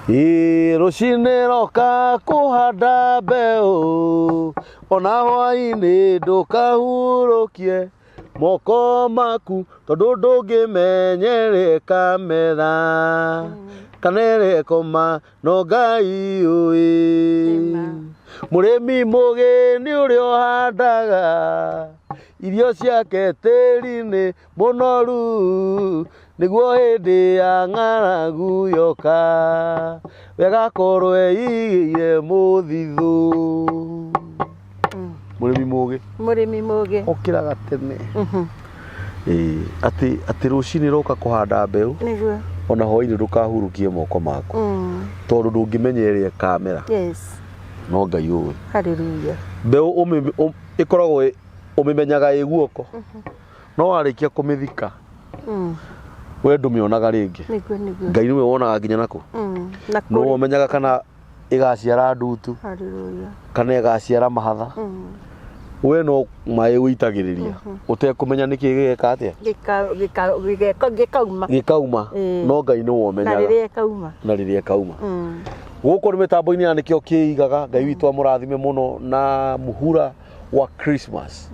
Rũcinĩ roka kũhanda mbeũ, ona hwaĩ-inĩ ndũkahurũkie moko maku, tondũ ndũngĩmenyerera kamera kana ĩrekoma no Ngai ũĩ. Mũrĩmi mũgĩ nĩ ũrĩa ũhandaga irio ciake tĩri-inĩ mũnoru, nĩguo hĩndĩ ya ng'aragu yoka we agakorwo eigĩire mũthithũ. Mũrĩmi mũgĩ okĩraga tene atĩ rũcinĩ roka kũhanda mbeũ, ona hwaĩ-inĩ ndũkahurũkie moko maku, tondũ ndũngĩmenyerera kamera no Ngai ũĩ. Mbeũ ĩkoragwo ũmĩmenyaga ĩ guoko, no warĩkia kũmĩthika we ndũmĩonaga rĩngĩ. Ngai nĩwe wonaga nginya nakũ, no ũmenyaga kana ĩgaciara ndutu kana ĩgaciara mahatha. We no maĩ ũitagĩrĩria ũtekũmenya nĩkĩ gĩgeka atĩa gĩkauma, no Ngai nĩwe ũmenyaga na rĩrĩa ĩkauma. Gũkũ nĩ mĩtambo-inĩ ya nĩkĩo kĩigaga. Ngai witũ amũrathime mũno na mũhura wa Christmas.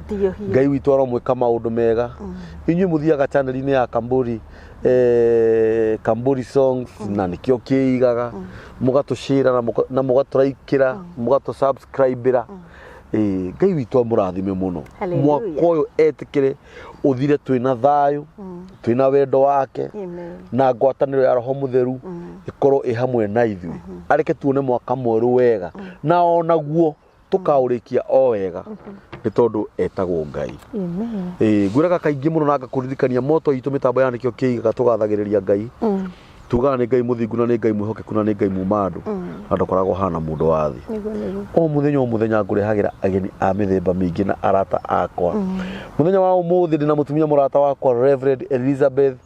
Ngai witũ aromwĩka maũndũ mega. Inyuĩ mũthiaga channel-inĩ ya Kamburi Songs na nĩkĩo kĩigaga, mũgatũshare na mũgatũraikĩra, mũgatũsubscribera. Ngai witũ amũrathime mũno. Mwaka ũyũ etĩkĩre ũthire twĩna thayũ, twĩna wendo wake na ngwatanĩro ya Roho Mũtheru ĩkorwo ĩ hamwe na ithuĩ. Areke tuone mwaka mwerũ wega, na onaguo tũkaũrĩkia o wega nĩ tondũ etagwo Ngai. Ngwĩraga kaingĩ mũno na ngakũririkania moto itũ mĩtambo ya nĩkĩo kĩigaga, tũgathagĩrĩria Ngai, tugaga nĩ Ngai mũthingu na nĩ Ngai mwĩhokeku na nĩ Ngai muma andũ na ndakoragwo hana mũndũ wa thĩ. O mũthenya ngũrehagĩra ageni a mĩthemba mĩingĩ na arata akwa. Mũthenya wa ũmũthĩ ndĩ na mũtumia mũrata wakwa Reverend Elizabeth.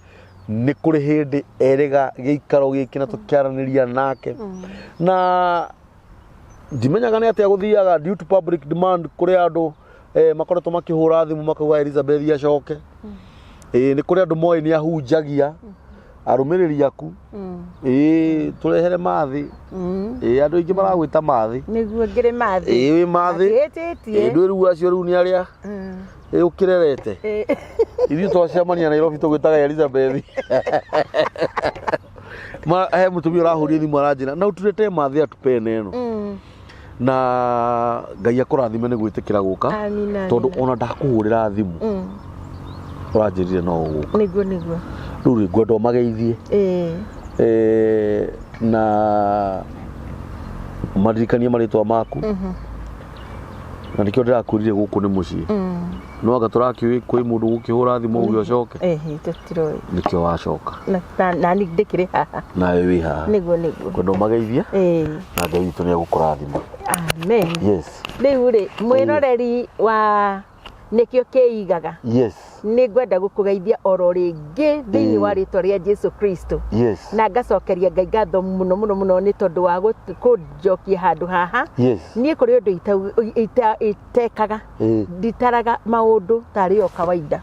Nĩ kũrĩ hĩndĩ erĩga gĩikaro gĩkĩ na tũkĩaranĩria nake, na ndimenyaga nĩ atĩa gũthiaga due to public demand kũrĩ andũ makoretwo makĩhũra thimũ makauga Elizabeth acoke. Nĩ kũrĩ andũ moĩ nĩ ahunjagia arũmĩrĩri aku tũrehere mathĩ. Andũ aingĩ maragwĩta mathĩ, nĩguo ngĩrĩ mathĩ. Wĩ mathĩ ndũĩ rĩu acio rĩu nĩ arĩa ũkĩrerete. Ithuĩ twacemania Nairobi tũgwĩtaga Elizabeth. He mũtumia ũrahũrire thimũ aranjĩra na ũtũrete mathĩ atupene ĩno, na Ngai akũrathime nĩ gwĩtĩkĩra gũka, tondũ ona ndakũhũrĩra thimũ ũranjĩrire no ũgũka. Nĩguo rĩu ngwenda ũmageithie na maririkanie marĩtwa maku, na nĩkĩo ndĩrakwĩrire gũkũ nĩ mũciĩ. No anga tũrakĩũĩ kwĩ mũndũ gũkĩhũra thimũ ũgĩ ũcoke, nĩkĩo wacoka na niĩ ndĩkĩrĩ haha nawe wĩ haha. Ngwenda ũmageithie na Ngai witũ nĩ egũkũrathima. Amen. Rĩu rĩ mwĩroreri wa nĩkĩo kĩigaga, nĩ ngwenda gũkũgeithia oro rĩngĩ thĩinĩ wa rĩtwa rĩa Jesu Kristo, na ngacokeria Ngai ngatho mũno nĩ tondũ wa kũnjokia handũ haha. Niĩ kũrĩ ũndũ itekaga, nditaraga maũndũ tarĩ o kawaida,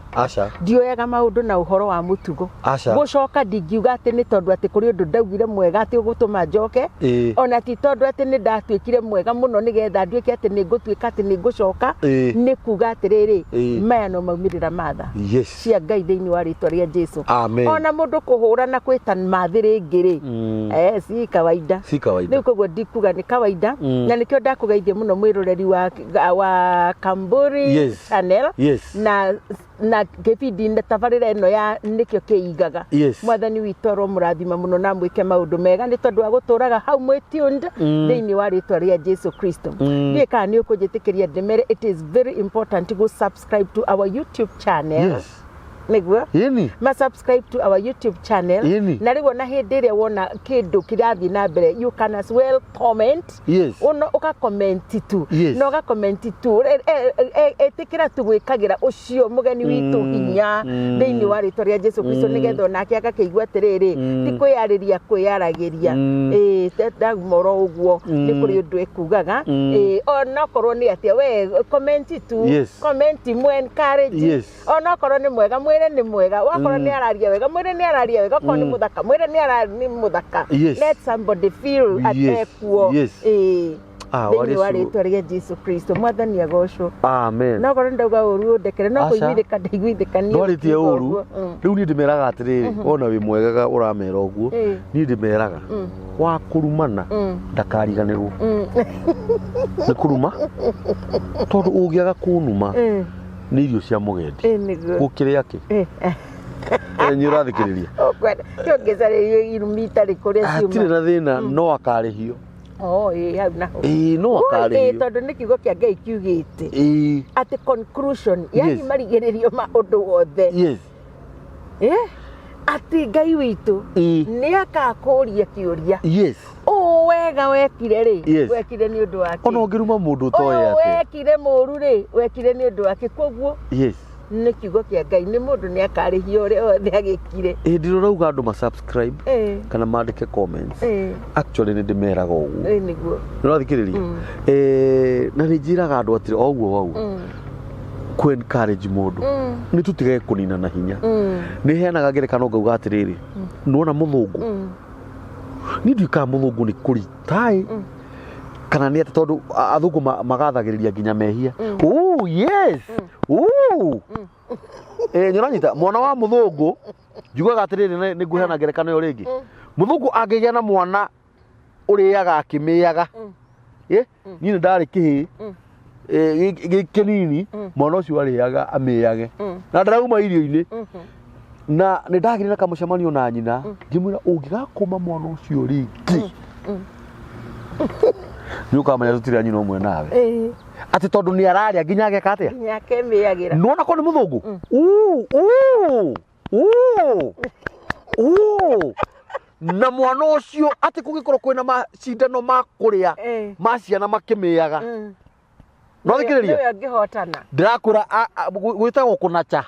ndioyaga maũndũ na ũhoro wa mũtugo. Gũcoka ndingiuga atĩ nĩ tondũ atĩ kũrĩ ũndũ ndaugire mwega atĩ ũgũtũma njoke, ona ti tondũ atĩ nĩ ndatuĩkire mwega mũno nĩgetha nduĩke atĩ nĩ ngũtuĩka atĩ nĩ ngũcoka. Nĩ kuga atĩrĩrĩ, maya no maumĩrĩra matha cia Ngai thĩinĩ wa rĩtwa rĩa Jesu. Ona mũndũ kũhũra na kwĩta mathĩ rĩngĩ si kawaida. Rĩu koguo ndikuga nĩ kawaida, na nĩkĩo ndakũgeithia mũno mwĩroreri wa Kamburi channel na gĩbindi tabarĩra ĩno ya nĩkĩo kĩigaga. Mwathani witũ aromũrathima mũno na mwĩke maũndũ mega nĩ tondũ wa gũtũraga hau mwĩ tuned thĩinĩ wa rĩtwa rĩa Jesu Kristo. Niĩ kana nĩ ũkũnjĩtĩkĩria ndemere, it is very important to go subscribe to our YouTube channel. Nĩguo subscribe to our YouTube channel, na rĩu na hĩndĩ ĩrĩa wona kĩndũ kĩrathiĩ na mbere, you can as well comment. Ona ũgacomment tu na ũgacomment tu, ĩtĩkĩra tu gwĩkagĩra ũcio mũgeni witũ hinya thĩinĩ wa rĩtwa rĩa Jesu Kristo, nĩgetha onake agakĩigua atĩrĩrĩ ti kwĩyaragĩria ndagumoro ũguo nĩ kũrĩ ũndũ ĩkugaga. Ona korwo nĩ atĩa we comment tu, comment mwe encourage, ona korwo nĩ mwega mwire ni mwega wakora ni araria wega mwire ni araria wega ko ni muthaka mwire ni muthaka let somebody feel atekwo Thĩinĩ wa rĩĩtwa rĩa Jesũ Kristo mwathani agocwo. Amen. No korwo ndauga ũru ndekere no kũiguithĩka ndaiguithĩkania. Ndwarĩtie ũru rĩu niĩ ndĩmeraga atĩrĩrĩ ona wĩ mwega ũramera ũguo niĩ ndĩmeraga wa kũrumana ndakariganĩrwo nĩ kũruma tondũ ũngĩaga kũnuma nĩ irio cia mũgendi gũkĩrĩa kĩ nĩ ũrathikĩrĩria kĩongĩcarĩrio irumi itarĩ kũrĩa ciuma hatirĩ na thĩna no akarĩhio hau naho no akarĩhio tondũ nĩ kiugo kĩa Ngai kiugĩte at conclusion yani marigĩrĩrio ma ũndũ wothe ati Ngai witũ nĩ akakũria kĩũria wega wekire rĩ wekire nĩ ũndũ wake ona ũngĩruma mũndũ ũtoĩ atĩ wekire mũru rĩ wekire nĩ ũndũ wake koguo nĩ kiugo kĩa Ngai nĩ mũndũ nĩ akarĩhio ũrĩa wothe agĩkire ndirauga andũ ma subscribe kana mandĩke comments actually nĩ ndĩmeraga ũguo nĩguo nĩũrathikĩrĩria na nĩ njĩraga andũ atĩrĩ o ũguo wau ku encourage mũndũ nĩ tũtige kũnina na hinya nĩ heanaga ngerekano ngauga atĩrĩrĩ nĩwona mũthũngũ nĩ ndiũkaga mũthũngũ nĩ kũritaĩ kana nĩ atĩ tondũ athũngũ magathagĩrĩria nginya mehia nĩũranyita mwana wa mũthũngũ njugaga atĩrĩrĩ nĩ ngũheana ngerekano ĩyo rĩngĩ mũthũngũ angĩgĩa na mwana ũrĩaga akĩmĩaga niĩ nĩ ndarĩ kĩhĩ kĩnini mwana ũcio arĩaga amĩage na ndarauma irio-inĩ na nĩ ndagĩire na kamũcemanio na nyina ngĩmwĩra ũngĩgakoma mwana ũcio rĩngĩ nĩ ũkamenya tũtirĩ nyina ũmwe nawe atĩ tondũ nĩ ararĩa nginya ageka atĩa nĩwona ko nĩ mũthũngũ na mwana ũcio atĩ kũngĩkorwo kwĩna macindano ma kũrĩa ma ciana makĩmĩaga no thikĩrĩria ndĩrakwĩra gwĩtagwo kũnacha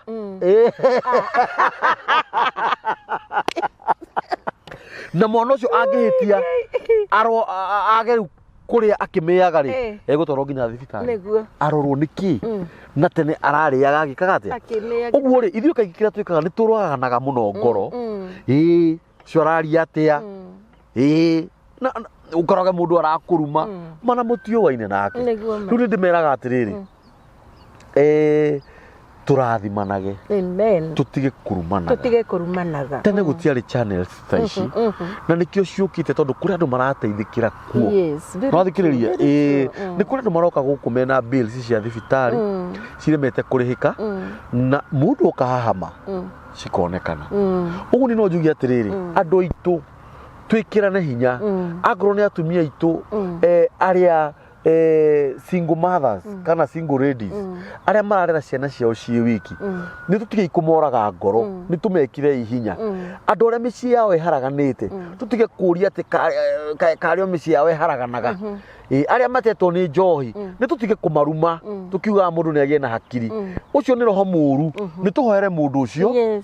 na mwana ũcio angĩhĩtia age kũrĩa akĩmĩaga rĩ egũtwarwo nginya thibitarĩ arorwo nĩkĩ na tene ararĩaga agĩkaga atĩa ũguo rĩ ithuĩ kaingĩ kĩrĩa twĩkaga nĩ tũrwaganaga mũno ngoro cio araria atĩa ũkoraga mũndũ arakũruma mana mũtiũwaine nake rĩu nĩ ndĩmeraga atĩrĩrĩ tũrathimanage tũtige kũrumanaga tene gũtiarĩ channels ta ici na nĩkĩo ciũkĩte tondũ kũrĩ andũ marateithĩkĩra kuo nĩwathikĩrĩria nĩ kũrĩ andũ maroka gũkũ mena bills cia thibitarĩ ciremete kũrĩhĩka na mũndũ ũkahahama cikonekana ũguo nĩ no njuge atĩrĩrĩ andũ aitũ twĩkĩrane hinya akorwo nĩ atumia aitũ arĩa single mothers kana single ladies arĩa mararera ciana ciao ciĩ wiki nĩ tũtige kũmoraga ngoro nĩ tũmekire ihinya andũ arĩa mĩciĩ yao ĩharaganĩte tũtige kũũria atĩ karĩo mĩciĩ yao ĩharaganaga arĩa matetwo nĩ njohi nĩ tũtige kũmaruma tũkiugaga mũndũ nĩ agĩe na hakiri ũcio nĩ roho mũũru nĩ tũhoere mũndũ ũcio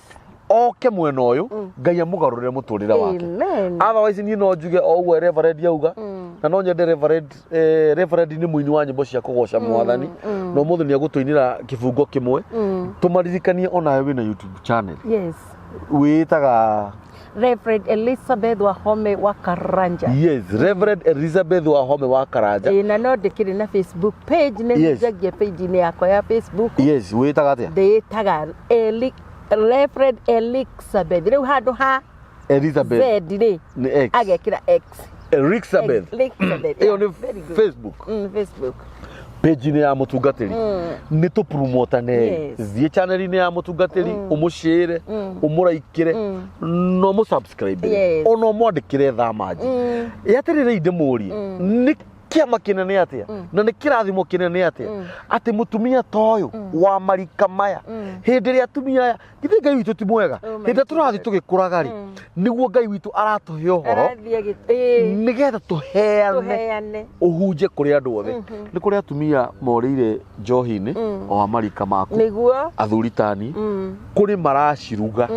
oke mwena ũyũ Ngai amũgarũrĩre mũtũrĩre wake otherwise niĩ no njuge o ũguo reverend yauga na no nyende reverend nĩ mũini wa nyĩmbo cia kũgoca mwathani na ũmũthĩ nĩ agũtũinĩra kĩbungo kĩmwe tũmaririkanie onawe wĩna YouTube channel wĩtaga Reverend Elizabeth Wahome wa Karanja. Reverend Elizabeth Wahome wa Karanja. Na no ndĩkĩrĩ na Facebook page nĩ njagia page-inĩ yakwa ya Facebook. Wĩtaga atĩa? Ndĩtaga Reverend Elizabeth. Rĩu handũ ha Elizabeth rĩ agekĩra X. Elizabeth. Ĩyo nĩ Facebook. Facebook. Page-inĩ ya mũtungatĩri nĩ tũpromotane thiĩ channel-inĩ ya mũtungatĩri ũmũshare ũmũraikĩre no mũsubscribe ona ũmwandĩkĩre thamaji atĩrĩrĩ ndĩmũrie nĩ kĩama kĩnene atĩa na nĩ kĩrathimo kĩnene atĩa atĩ mũtumia ta ũyũ wa marika maya hĩndĩ ĩrĩa atumia aya githĩ Ngai witũ ti mwega hĩndĩ ĩrĩa tũrathiĩ tũgĩkũraga rĩ nĩguo Ngai witũ aratũhe ũhoro nĩgetha tũheane ũhunje kũrĩ andũ othe nĩ kũrĩ atumia morĩire njohi-inĩ o marika maku athuri tani kũrĩ maraciruga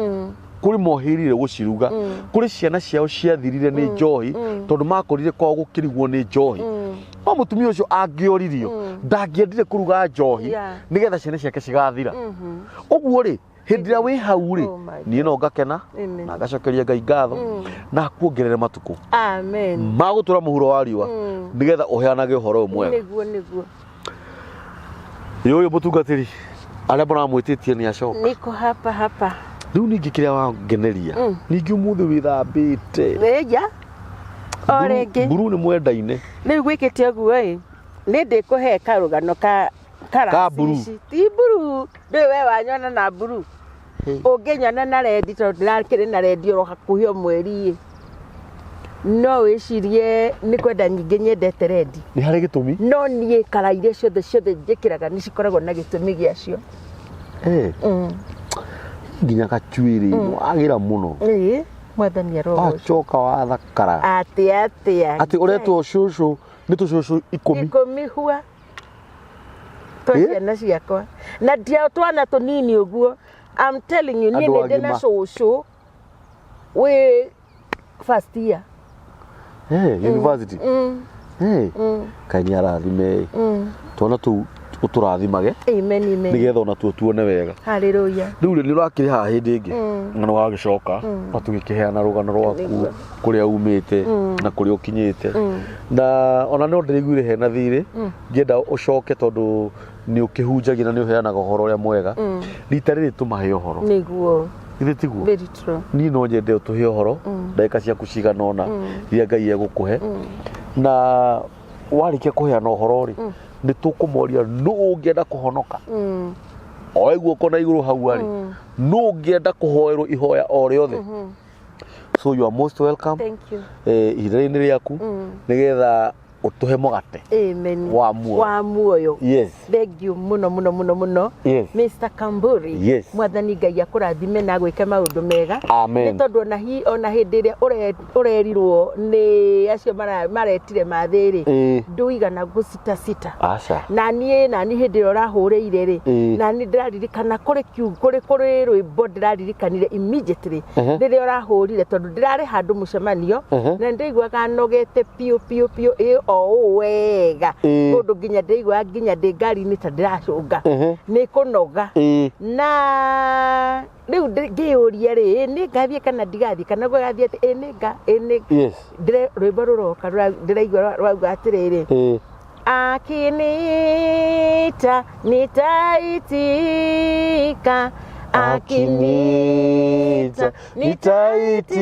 kũrĩ mohĩrire gũciruga kũrĩ ciana ciao ciathirire nĩ njohi tondũ makorire kwao gũkĩrigwo nĩ njohi no mũtumia ũcio angĩoririo ndangĩendire kũruga njohi nĩgetha ciana ciake cigathira ũguo rĩ hindira wi hau ri ni no ngakena na ngacokeria Ngai ngatho na kuongerere matuku amen magutura muhuro wa riwa nigetha uheanage uhoro mwega niguo yoyo mutungatiri aria muramwititie ni acoka niko hapa riu ningi kiria wangeneria ningi umuthi withambite reja orenge buru ni mwendaine riu gwikite guo ni ndikuhe karugano ka buru ti buru we wanyona na buru unginyona na rendi tondu ndirakiri na rendi ro hakuhio mweri no wicirie ni kwenda nyingi nyendete rendi ni hari gitumi no nie karaire ciothe njikiraga ni cikoragwo na gitumi giacio nginya gachuiri agira muno mwathani arogo acoka wa thakara ati uretwo cucu ni tucucu 10 hua twaciana ciakwa na ndia twana tunini uguo I'm telling you ni ndina cucu we first year university kanyara thime tona tu uturathimage amen nigetha ona tuone wega haleluya riu ni urakiri ha hindi ingi ngano wa gicoka atugikiheana rugano rwaku kuria umite na kuria ukinyite na ona no ndiriguire hena thiri ngienda ucoke tondu ni ukihunjagia na ni uheanaga uhoro uria mwega rita riri tumahe uhoro niguo ithe tiguo very true ni no nyende utuhe uhoro ndagika ciaku ciganona iria Ngai egukuhe na warikia kuheana uhoro ri ni tukumoria no ungienda kuhonoka oiguo kona iguru hau ari no ungienda kuhoerwo ihoya o riothe so you are most welcome thank you ihiraini riaku nigetha utuhe mugate amen wa muoyo yes thank you muno yes Mr. Kamburi yes mwathani Ngai akurathime na gwike maundu mega amen ni tondu ona hindi ria urerirwo ni acio maretire mathiri nduigana gucita aca na ni hindi ria urahuriire ri na ni ndiraririkana kuri rwimbo ndiraririkanire immediately riria urahurire tondu ndirari handu mucemanio na ndigwaga nogete piu wega tondu nginya ndigwa nginya ndi ngari-ini ta ndiracunga ni kunoga na riu ngiuria ri ni ngathie kana ndigathie kana gugathie ati ni ndire rwimbo ruroka ndiraigua rwauga atiriri akinita nitaitika akinita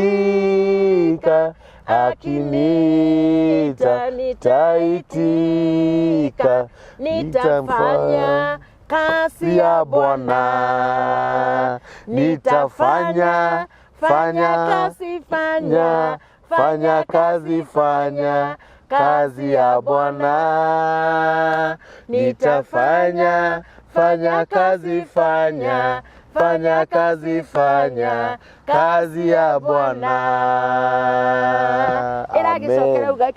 nitaitika akinita nitaitika nitafanya kazi ya Bwana nitafanya kazi ya Bwana nitafanya kazi ya Bwana iragicokera uga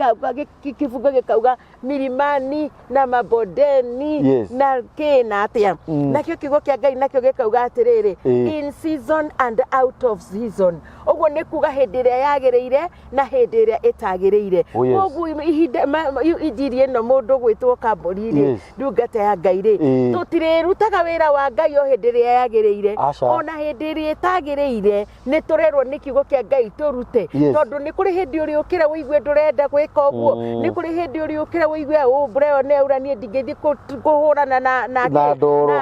kifungo gikauga milimani na mabondeni na kina atia nakio kiugo kia Ngai nakio gikauga atiriri in season and out of season uguo ni kuga hindi ria yagireire na hindi ria itagiriire uguo ihinda no mundu gwitwo Kamburi ndungata ya Ngai ri tutirirutaga wira wa Ngai o hindi ria yagireire ona hindi ria itagiriire ni turerwo ni kiugo kia Ngai turute tondu ni kuri hindi uri ukira wigue ndurenda gwika uguo ni kuri hindi uri ukira wigue breo ne uranie ndingithi kuhurana na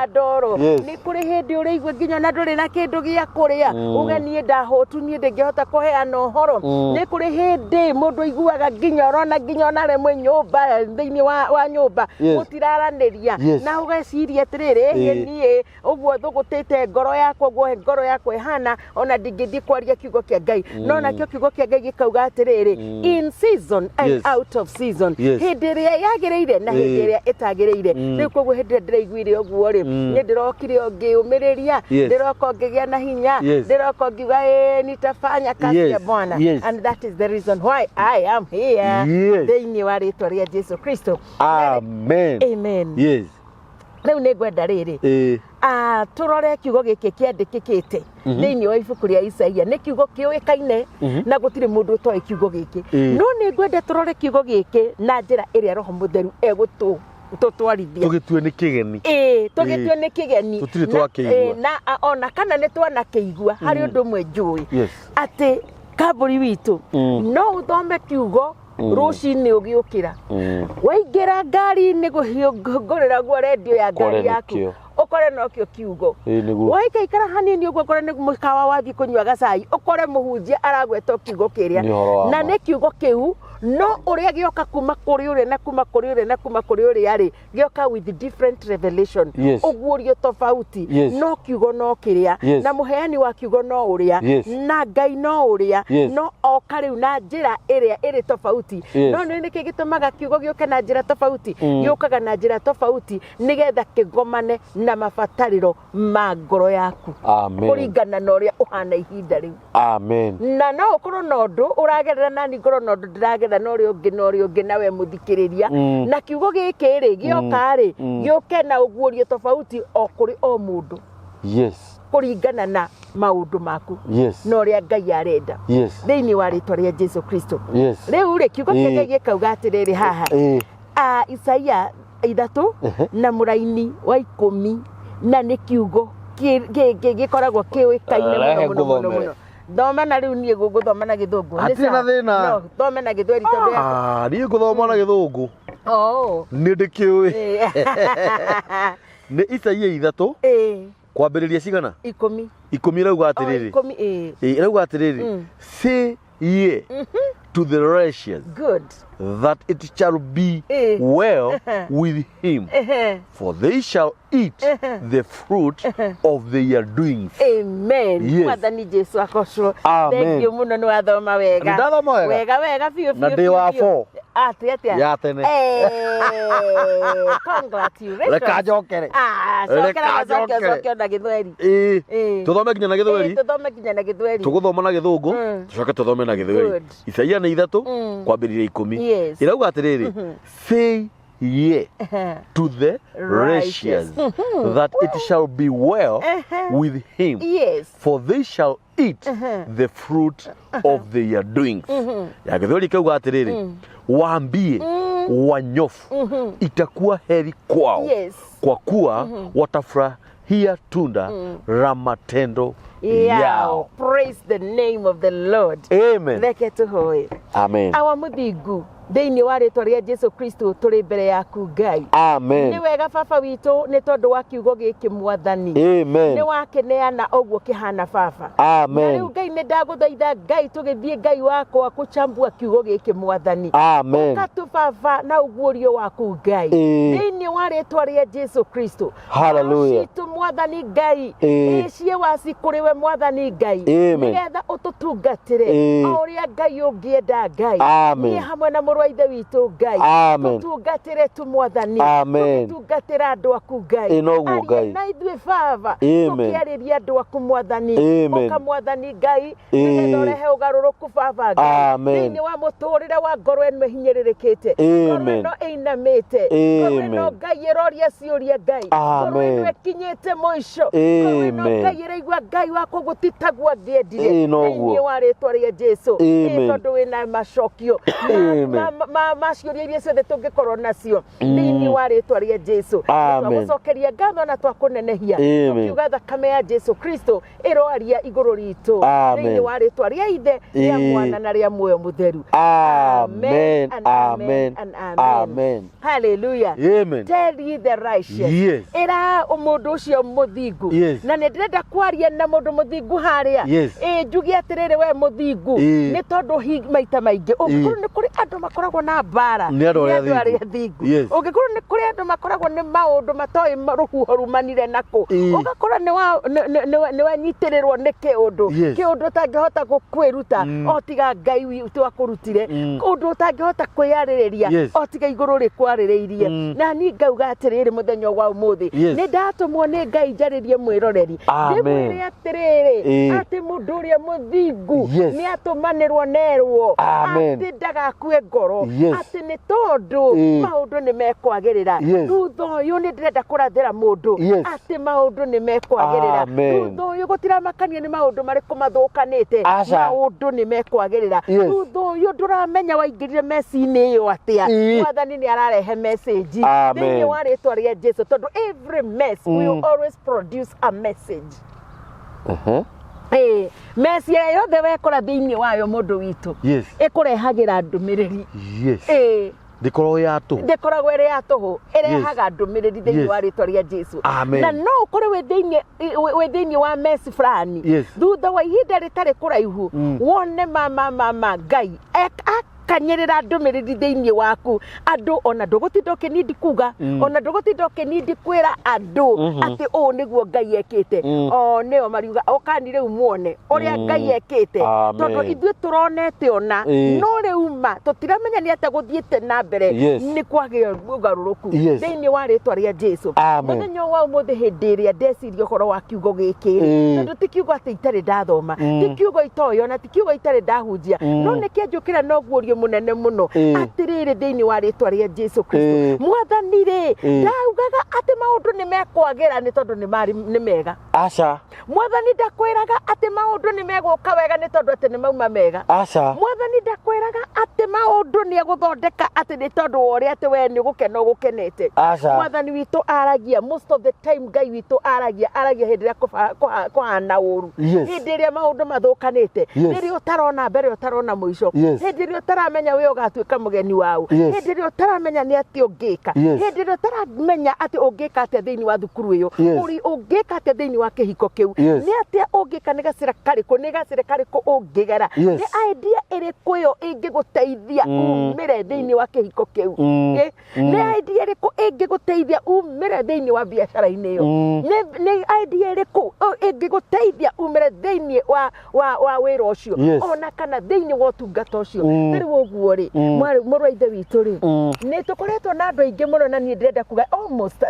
ndoro ni kuri hindi uri igue nginya na nduri na kindu gia kuria uganie ndahotu ni ndingihota kuheana uhoro ni kuri hindi mundu iguaga nginya orona nginya ona remwe nyumba thiini wa nyumba mutiraraniria na ugeciria atiriri nie uguo thugutite ngoro yakwa guo ngoro yakwa ihana ona ndingithi kwaria kiugo kia Ngai no na kiugo kia Ngai gikauga atiriri in season and out of season hindi ria yagireire na hindi ria itagiriire riu koguo hindi ndiraiguire uguo ri ni ndirokire ngiumiriria ndiroka ngigia na hinya ndiroka ngiuga nitafanya kazi ya Bwana and that is the reason why I am here thiini wa ritwa ria Jesu Kristo amen yes riu ni ngwenda riri turore kiugo giki kiandikikite thiini wa ibuku ria Isaia ni kiugo kiuikaine na gutire mundu utoi kiugo giki no ni ngwenda turore kiugo giki na njira iria Roho Mutheru tutwarithia tugitue ni kigeni tugitue ni kigeni tutire twakeigua na ona kana ni twanakeigua hari undu mwe njui ati kaburi witu no uthome kiugo ruci-inĩ ũgĩũkĩra waingĩra ngari-inĩ ngũrĩra guo redio ya ngari yaku ukore nokio kiugo waikaikara hanini uguo ukore ni mukawa wathi kunywa gacai ukore muhunjia aragweta kiugo kiria na ni kiugo kiu no uria gioka kuma kuri uri na kuma kuri uri na kuma kuri uri ari gioka with different revelation uguorio tofauti no kiugo no kiria na muheani wa kiugo no uria na Ngai no uria no oka riu na njira iria iri tofauti no ni kigitumaga kiugo gioke na njira tofauti giokaga na njira tofauti nigetha kigomane na mafatariro ma ngoro yaku kuringana na uria uhana ihinda riu na no ukorwo na undu uragerera nani ngoro na undu ndiragerera na uria ungi nawe muthikiriria na kiugo giki ri gioka ri gioke na uguorio tofauti o kuri o mundu kuringana na maundu maku no uria Ngai arenda thiini wa ritwa ria Jesu Kristo riu ri kiugo kike gikauga atiriri haha Isaia 3 na muraini wa 10 na ni kiugo gikoragwo kiuikaine muno thoma na riu nie guthoma na githungu atina thina no thoma na githweri tondu nie guthoma na githungu ni ndikiui ni Isaia 3 kwambiriria cigana 10 rauga atiriri 10 rauga atiriri say ye to the righteous that it shall be well with him for they shall eat the fruit of their doings. Mwathani Jesu akoswo thank you muno ni wathoma wega wega biu na ndi wa 4 atia ya tene congratulations reka njokere na githweri tuthome kinya na githweri tuguthoma na githungu tucoke tuthome na githweri Isaia ni 3 kwambiriria 10 irauga atiriri say ye to the righteous that it shall be well with him for they shall eat the fruit of their doings. Ya githweri kauga atiriri waambie wanyofu itakuwa heri kwao kwa kuwa watafurahia tunda la matendo yao. Praise the name of the Lord. Amen. Reke tuhoe. Amen. Awa muthingu thiini wa ritwa ria Jesu Kristo turi mbere yaku Ngai. Amen. Ni wega baba witu ni tondu wa kiugo giki mwathani. Amen. Ni wakeneana oguo kihana baba. Amen. Riu Ngai ni ndaguthaitha Ngai tugithie Ngai wakwa kuchambua kiugo giki mwathani. Amen. Katu baba na uguorio waku Ngai. Thiini wa ritwa ria Jesu Kristo. Hallelujah. Shitu mwathani Ngai. Ecie wasi kuriwe mwathani Ngai. Nigetha ututungatire o uria Ngai ungienda Ngai. Ni hamwe na wa ithe witu Ngai tutungatire tu mwathani tutungatira andu aku Ngai na ithuĩ baba tukiarĩria andu aku mwathani oka mwathani Ngai nigetha ũrehe ũgarũrũku baba Ngai thĩinĩ wa mũtũrĩre wa ngoro ĩno ĩhinyĩrĩrĩkĩte ngoro ĩno ĩinamĩte ngoro ĩno Ngai ĩroria ciũria Ngai ngoro ĩno ĩkinyĩte mũico ngoro ĩno Ngai ĩraigua Ngai wako gũtitagwo angĩendire thĩinĩ wa rĩtwa rĩa Jesu tondũ wĩna macokio maciũria iria ciothe tũngĩkorwo nacio thĩinĩ wa rĩtwa rĩa Jesu twagucokeria ngatho na twakũnenehia tukiuga thakame ya Jesu Kristo ĩroaria igũrũ ritũ thĩinĩ wa rĩtwa rĩa ithe rĩa mwana na rĩa muoyo mũtheru. Amen and amen and amen. Hallelujah. Amen. Tell ye the righteous. Ĩra mũndũ ũcio mũthingu na nĩ ndĩrenda kwaria na mũndũ mũthingu harĩa njuge atĩrĩrĩ we mũthingu nĩ tondũ maita maingĩ ũngĩkorwo nĩ kũrĩ andũ makoragwo na mbara nĩ andũ arĩa thingu ũngĩkorwo nĩ kũrĩ andũ makoragwo nĩ maũndũ matoĩ rũhuho rumanire nako ũgakora nĩ wanyitĩrĩrwo nĩ kĩũndũ ũtangĩhota kwĩruta o tiga Ngai witũ akũrutire ũndũ ũtangĩhota kwĩyarĩrĩria o tiga igũrũ rĩkwarĩrĩirie na niĩ ngauga atĩrĩrĩ mũthenya wa ũmũthĩ nĩ ndatumwo nĩ Ngai njarĩrie mwĩroreri ndĩmwĩre atĩrĩrĩ atĩ mũndũ ũrĩa mũthingu nĩ atũmanĩrwo nerwo atĩ ndagakue wigue ngoro ati ni tondu maundu ni mekwagirira thutha uyu ni ndirenda kurathira mundu ati maundu ni mekwagirira thutha uyu gutiramakania ni maundu mariku mathukanite maundu ni mekwagirira thutha uyu nduramenya waingirire meci-ini iyo atia mwathani ni ararehe message thiini wa ritwa ria Jesu tondu every mess will always produce a message. Mesi yothe wekora thiini wayo mundu witu ikurehagira ndumiriri ndikoragwo ya tuhu ndikoragwo iri ya tuhu irehaga ndumiriri thiini wa ritwa ria Jesu na no ukore we thiini wa mesi fulani thutha wa ihinda ritari kuraihu wone mama Ngai kanyerera ndumiriri thiini waku andu ona ndugutinda ukinidi kuga ona ndugutinda ukinidi kwira andu ati u niguo Ngai ekite neo mariuga okanire umuone uria Ngai ekite tondu ithuĩ turonete ona no reuma tutiramenya ni ate guthiite na mbere ni kwagĩa ugaruruku thiini wa ritwa ria Jesu muthenya wa umuthi hindi iria ndeciria uhoro wa kiugo giki tondu ti kiugo ati itari ndathoma ti kiugo itoyo na ti kiugo itari ndahunjia no nikianjukira no guorio munene muno atiriri thiini wa ritwa ria Jesu Kristo mwathani ri ndaugaga ati maundu ni mekwagira ni tondu ni mega mwathani ndakwiraga ati maundu ni meguka wega ni tondu ati ni mauma mega mwathani ndakwiraga ati maundu ni eguthondeka ati ni tondu uria ati we ni gukena gukenete mwathani witu aragia most of the time Ngai witu aragia hindi ria kuhana uru hindi ria maundu mathukanite hindi utarona mbere utarona muico hindi ria utaramenya we ugatuika mugeni wao hindi ria utaramenya ni ati ungika hindi ria utaramenya ati ungika ati thiini wa thukuru iyo uri ungika ati thiini wa kihiko kiu ni ati ungika ni gacira kariku ungigera ni idea iriku iyo ingiguteithia umire thiini wa kihiko kiu ni idea iriku ingiguteithia umire thiini wa biashara-ini iyo ni idea iriku ingiguteithia umire thiini wa wira ucio ona kana thiini wa utungata ucio riu uguo ri muru ithe witu ri ni tukoretwo na andu aingi muno na ni ndirenda kuga almost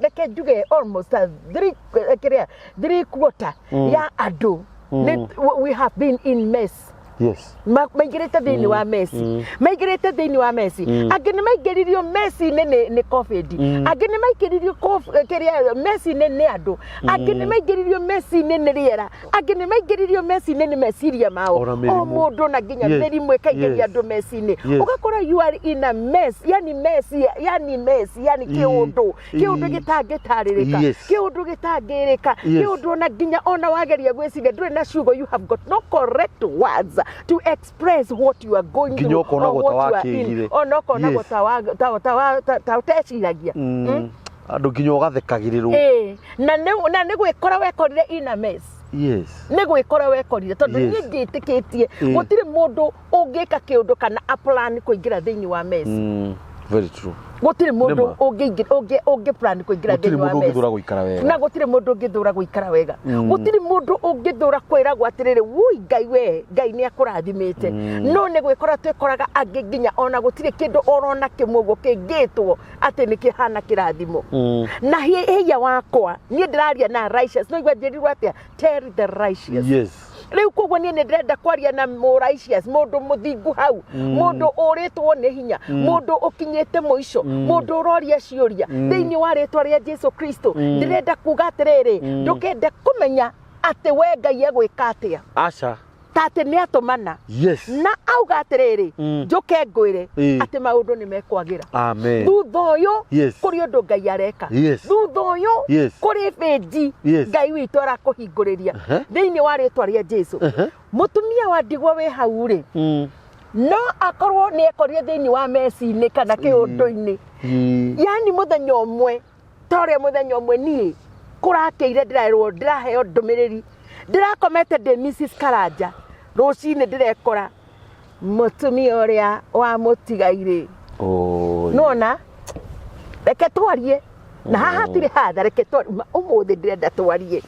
reke njuge almost 3 quarter ya andu we have been in mess maigirite thiini wa mesi maigirite thiini wa mesi angi ni maigiririo mesi ni covid angi ni maigiririo mesi ni andu angi ni maigiririo mesi ni riera angi ni maigiririo mesi ni meciria mao o mundu na nginya merimu ikaigiria andu mesi-ini ugakora you are in a mess yani kiundu gitangitaririka kiundu gitangirika kiundu na nginya ona wageria gwiciria nduri na ciugo you have got no correct words to express what you are going through or what you are in onokona gutawa teciragia andu nginya ugathekagirirwo na ni gwikora wekorire in a mess ni gwikora wekorire tondu ni ngitikitie gutiri mundu ungika kiundu kana a plan kuingira thiini wa mess very true gutiri mundu ungi plan kuingira thiini wa mess na gutiri mundu ungithura guikara wega gutiri mundu ungithura kwira gwatiriri wui Ngai ni akurathimite no ni gwikora twikoraga angi nginya ona gutiri kindu orona kimwe kingitwo ati ni kihana kirathimo na hiya wakwa ni ndiraria na righteous no igwajirirwo atia tell the righteous riu koguo ni ndirenda kwaria na righteous mundu muthingu hau mundu uritwo ni hinya mundu ukinyite muico mundu uroria ciuria thiini wa ritwa ria Jesu Kristo ndirenda kuga atiriri ndukende kumenya ati we Ngai egwika atia tate ni atumana na auga atiriri njuke ngwire ati maundu ni mekwagira thutha uyu kuri undu Ngai areka thutha uyu kuri beji Ngai witu arakuhinguriria thiini wa ritwa ria Jesu mutumia wa ndigwa we hau ri no akorwo ni ekorire thiini wa meci-ini kana kiundu-ini yani muthenya umwe tore muthenya umwe ni kurakeire ndiraheo ndumiriri ndirakomete ndi Mrs Karanja rucini ndirekora mutumia uria wa mutigaire nona reke twarie na haha tiri hatha reke twarie umuthi ndirenda twarie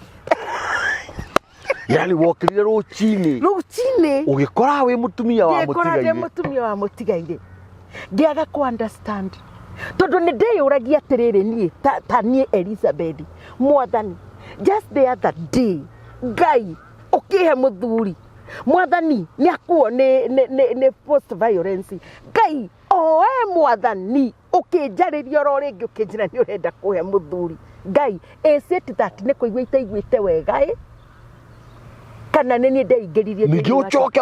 yani wokirire rucini ugikora wi mutumia wa mutigaire ndiaga ku understand tondu ni ndeyuragia atiriri ni ta ni Elizabeth mwathani just the other day Ngai ukihe muthuri mwathani ni akuo ni post violence Ngai oe mwathani ukinjariria ro ringi ukinjira ni urenda kuhe muthuri Ngai is it that ni kuigwa itaigwite wega kana nini ndeingiririe ningi ucoke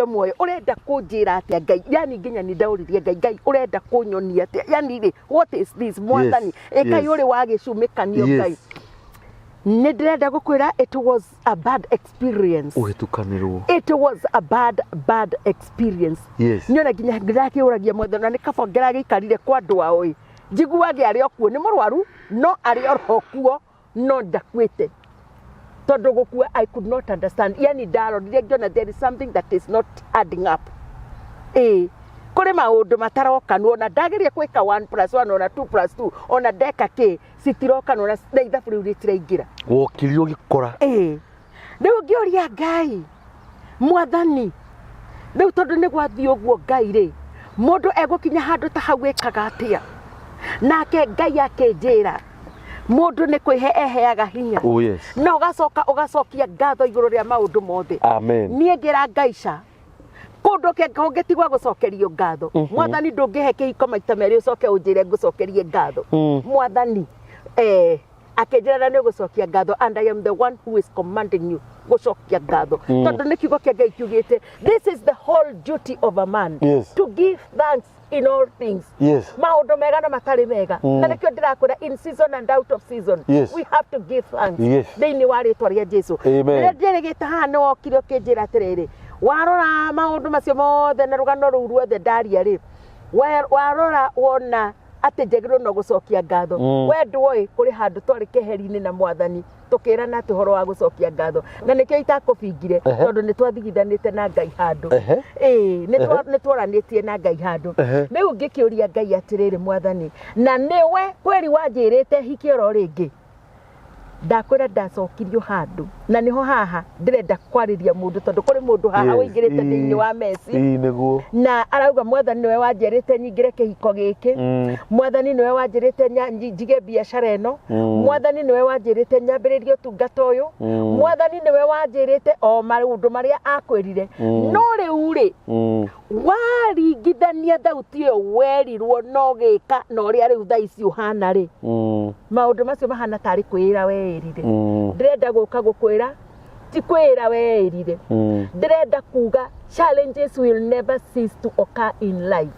umuoyo urenda kunjira atia Ngai yani nginya ni ndauririe Ngai urenda kunyonia atia yani ri what is this mwathani Ngai uri wagicumikanio Ngai ni ndirenda gukwira it was a bad experience it was a bad experience nyona nginya ngirakiuragia mwathani ni kaba ngiragikarire kwa andu aoi njiguage ari okuo ni murwaru no ari orokuo no ndakwite tondu gukua I could not understand yani ndarorire ngiona there is something that is not adding up kuri maundu matarokanwo ona ndageria kwika 1+1 ona 2+2 ona ndeka ki citirokanwo ona ithabu riu ritiraingira wokirio gikora riu ngioria Ngai mwathani riu tondu ni gwathii uguo Ngai ri mundu egukinya handu ta hau ekaga atia nake Ngai akinjira mundu ni kwihe eheaga hinya no ugacokia ngatho iguru ria maundu mothe nie ngira Ngaica kundu ke ngetigwa gucokerio ngatho mwathani ndungihe kihiko maita meri ucoke unjire ngucokerie ngatho mwathani akinjira ni gucokia ngatho and I am the one who is commanding you gucokia ngatho tondu ni kiugo kia Ngai kiugite this is the whole duty of a man to give thanks in all things maundu mega na matari mega na nikio ndirakwira in season and out of season we have to give thanks thiini wa ritwa ria Jesu ndirigite hana wokire ukinjira atiriri warora maundu macio mothe na rugano ruu ruothe ndaria ri warora wona ati njagirwo no gucokia ngatho we ndui kuri handu twari keheri-ini na mwathani tukirana ati horo wa gucokia ngatho na nikio itakubingire tondu ni twathigithanite na Ngai handu ni twaranitie na Ngai handu riu ngikiuria Ngai atiriri mwathani na niwe kweri wanjirite hikioro ringi ndakwira ndacokirio handu na niho haha ndirenda kwariria mundu tondu kuri mundu haha wingirite thiini wa mesi niguo na arauga mwathani niwe wanjirite nyingire kihiko giki mwathani niwe wanjirite njige biashara eno mwathani niwe wanjirite nyambiririe utungata uyu mwathani niwe wanjirite o maundu maria akwirire no riu ri waringithania thauti iyo werirwo no gika no ria riu thaici uhana ri maundu macio mahana tari kwira werire ndirenda guka gukwira ti kwira werire ndirenda kuga challenges will never cease to occur in life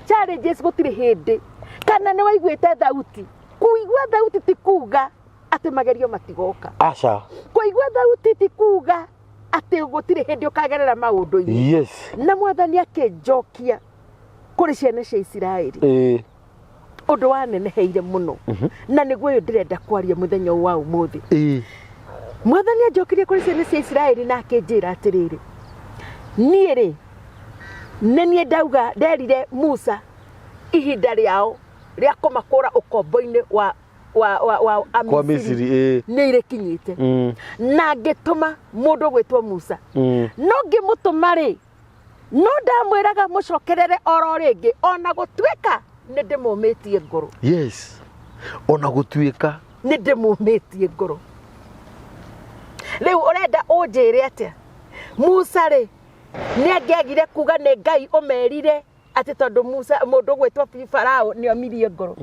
challenges gutiri hindi kana ni waiguite thauti kuigua thauti ti kuga ati magerio matigoka aca kuigua thauti ti kuga ati gutiri hindi ukagerera maundu na mwathani akinjokia kuri ciana cia Isiraeli undu waneneheire muno na niguo uyu ndirenda kwaria muthenya wa umuthi mwathani anjokirie kuri ciana cia Isiraeli na akinjira atiriri nie ri nenie ndauga nderire Musa ihinda riao ria kumakura ukombo-ini wa Misiri ni irikinyite na ngituma mundu gwitwo Musa no ngimutuma ri no ndamwiraga mucokerere oro ringi ona gutwika ni ndimumitie ngoro ona gutwika ni ndimumitie ngoro riu urenda unjire atia Musa ri ni angegire kuga ni Ngai umerire ati tondu Musa mundu gwitwo Farao ni omirie ngoro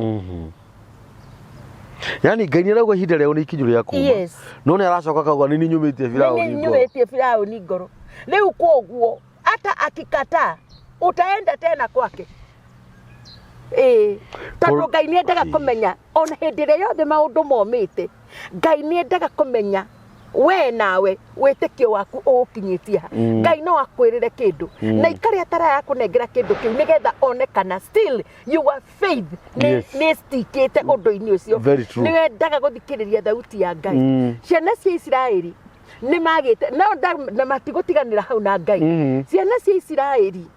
yani Ngai ni arauga ihinda riao ni ikinyu ria kuma no ni aracoka kauga ni nyumitie Farao ni ngoro riu koguo hata akikata utaenda tena kwake tondu Ngai ni endaga kumenya ona hindi ria yothe maundu momite Ngai ni endaga kumenya we nawe witikio waku ukinyitia Ngai no akwirire kindu na ikari atara yakunengera kindu kiu nigetha onekana still your faith ni stikite undu-ini ucio ni wendaga guthikiriria thauti ya Ngai ciana cia Isiraeli ni magite na matigutiganira hau na Ngai ciana cia Isiraeli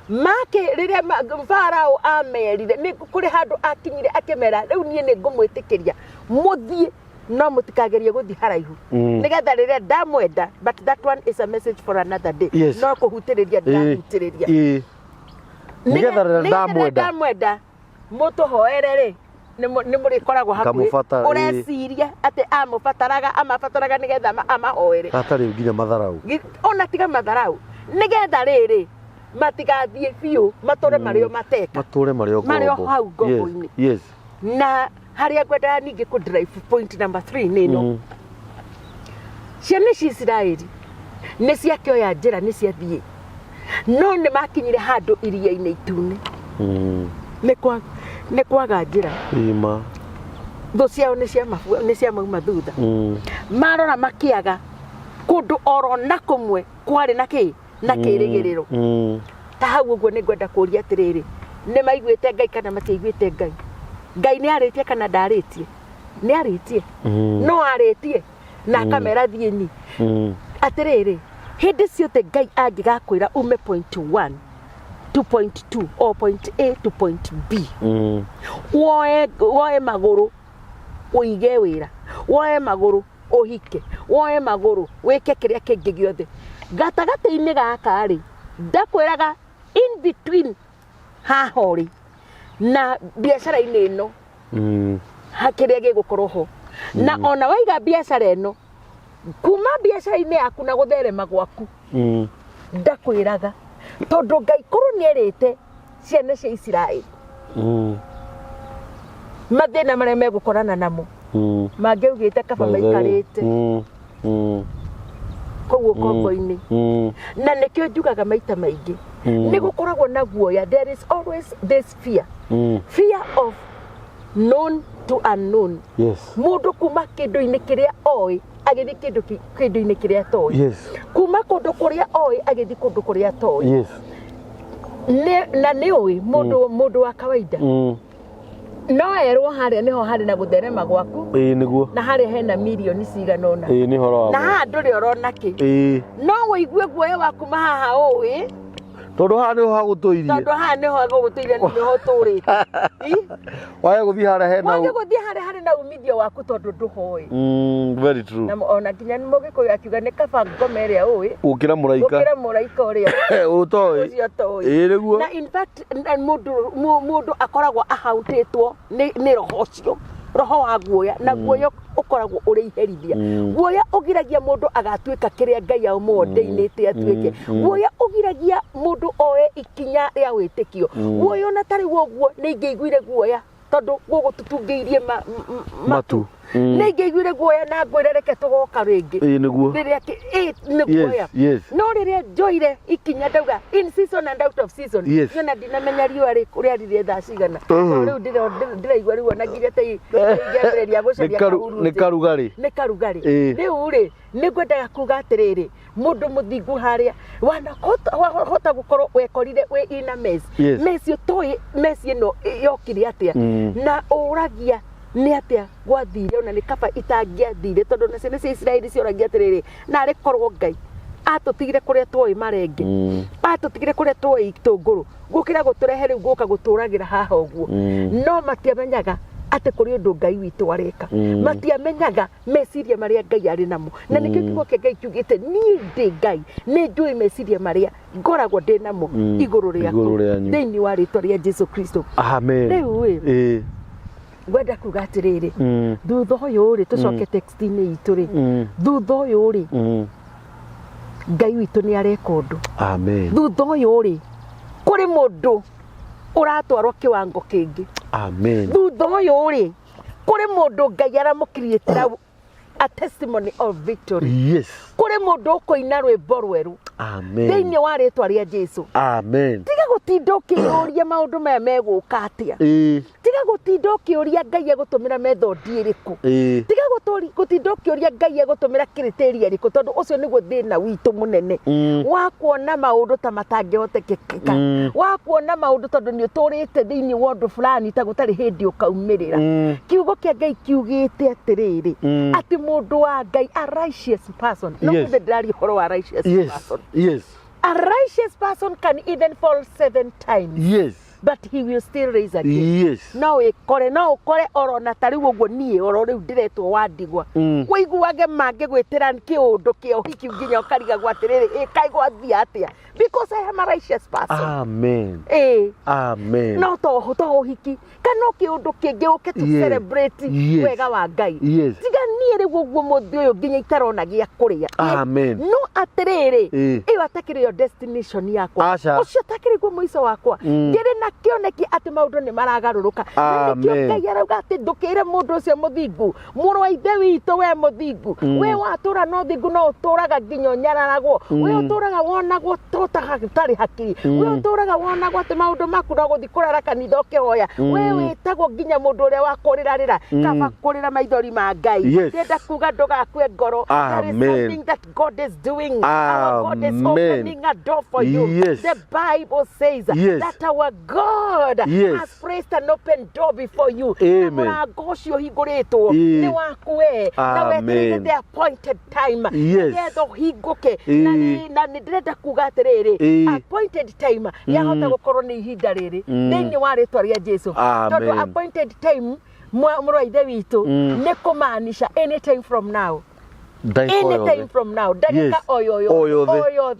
make riria Farao amerire ni kuri handu akinyire akemera riu nie ni ngumwitikiria muthie no mutikagerie guthi haraihu nigetha riria ndamwenda but that one is a message for another day no kuhutiriria ndahutiriria nigetha riria ndamwenda mutuhoere ri nĩ mũrĩ koragwo hakuhĩ ureciria ati amabataraga nigetha amahoere hatarĩ nginya matharau ona tiga matharau nigetha rĩrĩ matigathiĩ biũ matũre marĩo mateka matũre marĩo hau ngombo-inĩ yes na harĩa ngwendaga ningĩ ku drive point number 3 nĩ ĩno ciana cia Isiraeli nĩ ciakĩoya njĩra nĩ ciathiĩ no nĩ makinyire handũ iria-inĩ itune nĩ kwaga njĩra ima thũ ciao nĩ ciamauma thutha marora makĩaga kũndũ oro na kũmwe kwarĩ na kĩrĩgĩrĩro ta hau ũguo nĩ ngwenda kũũria atĩrĩrĩ nĩ maiguĩte Ngai kana matiaiguĩte Ngai Ngai nĩ arĩtie kana ndarĩtie nĩ arĩtie no arĩtie na kamera thiĩni atĩrĩrĩ hĩndĩ ciothe Ngai angĩgakwĩra ume point 1 to point 2 or point A to point B woe magũrũ ũige wĩra woe magũrũ ũhike woe magũrũ wĩke kĩrĩa kĩngĩ gĩothe gatagatĩ-inĩ gaka rĩ ndakwĩraga in between hahorĩ na biacara-inĩ ĩno kĩrĩa gĩgũkorwo ho na ona waiga biacara ĩno kuma biacara-inĩ yaku na gũtherema gwaku ndakwĩraga tondũ Ngai korwo nĩ erĩte ciana cia Isiraeli mathĩna marĩa megũkorana namo mangĩugĩte kaba maikarĩte kũu kombo-inĩ na nĩkĩo njugaga maita maingĩ nĩ gũkoragwo na guoya there is always this fear of known to unknown mũndũ kuma kĩndũ-inĩ kĩrĩa oĩ agĩthiĩ kĩndũ-inĩ kĩrĩa atoĩ kuma kũndũ kũrĩa oĩ agĩthiĩ kũndũ kũrĩa atoĩ na nĩ ũĩ mũndũ wa kawaida no erwo harĩa nĩho harĩ na gũtherema gwaku na harĩa hena mirioni cigana ũna na haha ndũrĩ ũrona kĩ no wĩigue guoya waku haha ũĩ tondũ haha nĩho hagũtũirie nĩho tũrĩte wage gũthiĩ harĩa harĩ na umithio waku tondũ ndũhoĩ very true na ona nginya Mũgĩkũyũ akiuga nĩ kaba ngoma ĩrĩa ũĩ gũkĩra mũraika ũrĩa ũtoĩ na in fact mũndũ akoragwo ahautĩtwo nĩ roho ũcio roho wa guoya na guoya ũkoragwo ũrĩ iherithia guoya ũgiragia mũndũ agatuĩka kĩrĩa Ngai amwondeinĩte atuĩke guoya ũgiragia mũndũ oe ikinya rĩa wĩtĩkio guoya ona tarĩ woguo nĩ ingĩiguire guoya tondũ gũgũtutungĩirie matu nĩ ingĩiguire guoya na ngwĩre reke tũgoka rĩngĩ rĩrĩa nĩ guoya no rĩrĩa njoire ikinya ndauga in season and out of season nyona ndinamenya riũa rĩrĩa rĩrĩ thaa cigana rĩu ndĩraigua rĩu ona nginya ta ingĩambĩrĩria gũcaria kahurunjĩ nĩ karugarĩ rĩu rĩ nĩ ngwendaga kuga atĩrĩrĩ mũndũ mũthingu harĩa wanahota gũkorwo wekorire wĩ ina meci ũtoĩ meci ĩno yokire atĩa na ũragia nĩ atĩa gwathire ona nĩ kaba itangĩathire tondũ na ciana cia Isiraeli ciũragia atĩrĩrĩ narĩ korwo Ngai atũtigire kũrĩa tuoĩ marenge atũtigire kũrĩa tuoĩ itũngũrũ gũkĩra gũtũrehe rĩu gũka gũtũragĩra haha ũguo no matiamenyaga atĩ kũrĩ ũndũ Ngai witũ areka matiamenyaga meciria marĩa Ngai arĩ namo na nĩkĩo kiugo kĩa Ngai kiugĩte niĩ ndĩ Ngai nĩ njũĩ meciria marĩa ngoragwo ndĩ namo igũrũ rĩaku thĩinĩ wa rĩĩtwa rĩa Jesũ Kristo rĩu ngwenda kuga atĩrĩrĩ thutha ũyũ rĩ tũcoke text-inĩ itũ rĩ thutha ũyũ rĩ Ngai witũ nĩ areka ũndũ thutha ũyũ rĩ kũrĩ mũndũ ũratwarwo kĩwango kĩngĩ thutha ũyũ rĩ kũrĩ mũndũ Ngai aramũkiriĩtĩra a testimony of victory kũrĩ mũndũ ũkũina rwĩmbo rwerũ thĩinĩ wa rĩĩtwa rĩa Jesũ tiga gũtinda ũkĩũria maũndũ maya megũka atĩa tiga gũtinda ũkĩũria Ngai egũtũmĩra method ĩrĩkũ tiga gũtinda ũkĩũria Ngai egũtũmĩra criteria ĩrĩkũ tondũ ũcio nĩguo thĩna witũ mũnene wa kuona maũndũ ta matangĩhotekeka wa kuona maũndũ tondũ nĩ ũtũrĩte thĩinĩ wa ũndũ fulani ta gũtarĩ hĩndĩ ũkaumĩrĩra kiugo kĩa Ngai kiugĩte atĩrĩrĩ atĩ mũndũ wa Ngai a righteous person no ndĩrari ũhoro wa righteous person a righteous person can even fall 7 times but he will still raise again. Yes. No ukore oro na tariu uguo nie oro riu ndiretwo wandigwa. Kuiguage mange gwitira kiundu kio hiki nginya ukariga gwatiriri ikaigwa thia atia because I am a righteous person. Amen. Amen. No to hiki kana kiundu kingi uke to celebrate wega wa Ngai. Tiga nie riu uguo muthi uyu nginya itarona gia kuria. Amen. No atiriri iyo atakire your destination yakwa. Ucio takire guo muico wakwa. Ngiri na kioneki ati maundu ni maragaruruka. Nikio Ngai arauga ati ndukire mundu ucio muthingu. Muru wa ithe witu we muthingu. We watura no thingu no uturaga nginya nyararagwo. We uturaga wonagwo tari hakiri. We uturaga wonagwo ati maundu maku no guthi kurara kanitha ukihoya. We witagwo nginya mundu uria wakurirarira kaba kurira maithori ma Ngai. Ndenda kuga ndugakue ngoro. There is something that God is doing. Our God is opening a door for you. The Bible says that our God has placed an open door before you. Murango ucio hinguritwo ni waku we. Na weterere the appointed time. Getho hinguke. Na ni ndirenda kuga atiriri appointed time yahota gukorwo ni ihinda riri thiini wa ritwa ria Jesu. Tondu appointed time muru wa ithe witu ni kumaanisha anytime from now. Anytime from now. Dakika oyo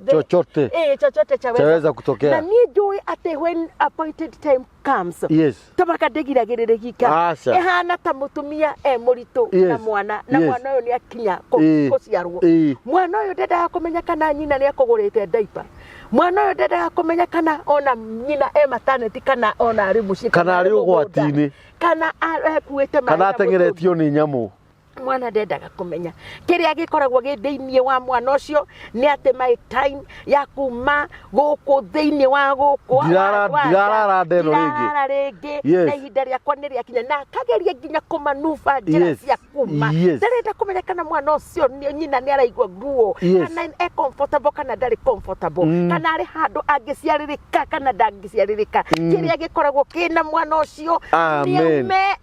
chochote chaweza kutokea. Na ni njui ati when appointed time comes. Tabaka ndegiragirire gika. Ehana ta mutumia muritu na mwana uyu ni akinya kuciarwo. Mwana uyu ndenda kumenya kana nyina ni akugurite diaper. Mwana uyu ndenda kumenya kana ona nyina maternity kana ona ari mucii kana ari ugwatini kana akuite kana atengeretio ni nyamu. Mwana ndendaga kumenya kiria gikoragwo githiini wa mwana ucio ni ati my time ya kuma guku thiini wa guku ndirara ndeno ringi na ihinda riakwa ni riakinya na kageria nginya kumanuva njira cia kuma ndirenda kumenya kana mwana ucio nyina ni araigua nguo kana comfortable kana ndari comfortable kana ari handu angiciaririka kana ndangiciaririka kiria gikoragwo kina mwana ucio ni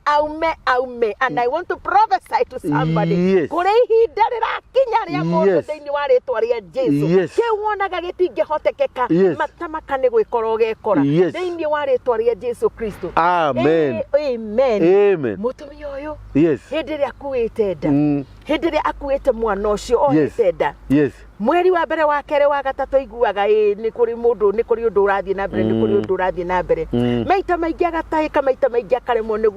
aume and I want to prophesy to somebody. Kure ihinda rirakinya ria mundu thiini wa ritwa ria Jesu. Kiu wonaga gitingihotekeka matamaka ni gwikorwo gekora thiini wa ritwa ria Jesu Kristo. Amen. Amen. Mutumia uyu hindi ria akuite nda hindi ria akuite mwana ucio ohite nda mweri wa mbere wa kere wa gatatu iguaga ni kuri mundu ni kuri undu urathie na mbere ni kuri undu urathie na mbere maita maingi agatahika maita maingi akaremwo ni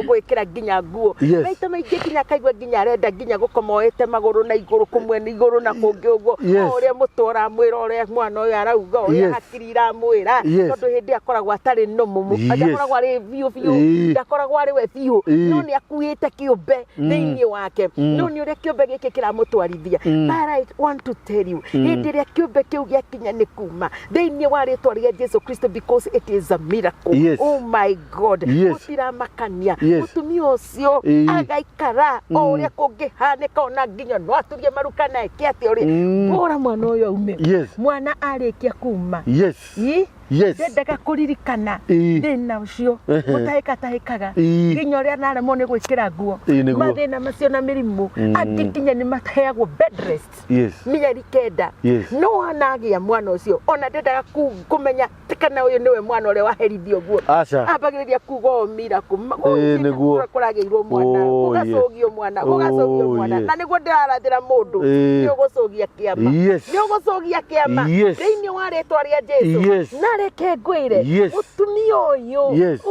gwikira nginya nguo maita maingi nginya kaigua nginya arenda nginya gukomoete maguru na iguru kumwe ni iguru na kungi uguo uria mutora mwira uria mwana uyu arauga uria hakiri iramwira tondu hindi akoragwo atari nomu akoragwo ari viu ndakoragwo ari we viu no ni akuite kiumbe thiini wake no ni uria kiumbe giki kiramutwarithia but I want to tell you hindi ria kiumbe kiu giakinya ni kuma thiini wa ritwa ria Jesu Kristo because it is a miracle. Oh my God. Utiramakania mutumia ucio agaikara uria kungihanika ona nginya no aturie maruka na ekiati uria bora mwana uyu aume mwana arikia kuma ndendaga kuririkana thina ucio mutahikaga nginya uria naremwo ni gwikira nguo mathina macio na mirimu angikinya ni mateagwo bed rest mieri kenda no anagia mwana ucio ona ndendaga kumenya tikana uyu niwe mwana uria waherithio guo ambagiriria kugo mira niguo kurageirwo mwana ugacogio mwana na niguo ndirarathira mundu ni ugucogia kiama thiini wa ritwa ria Jesu reke ngwire mutumia uyu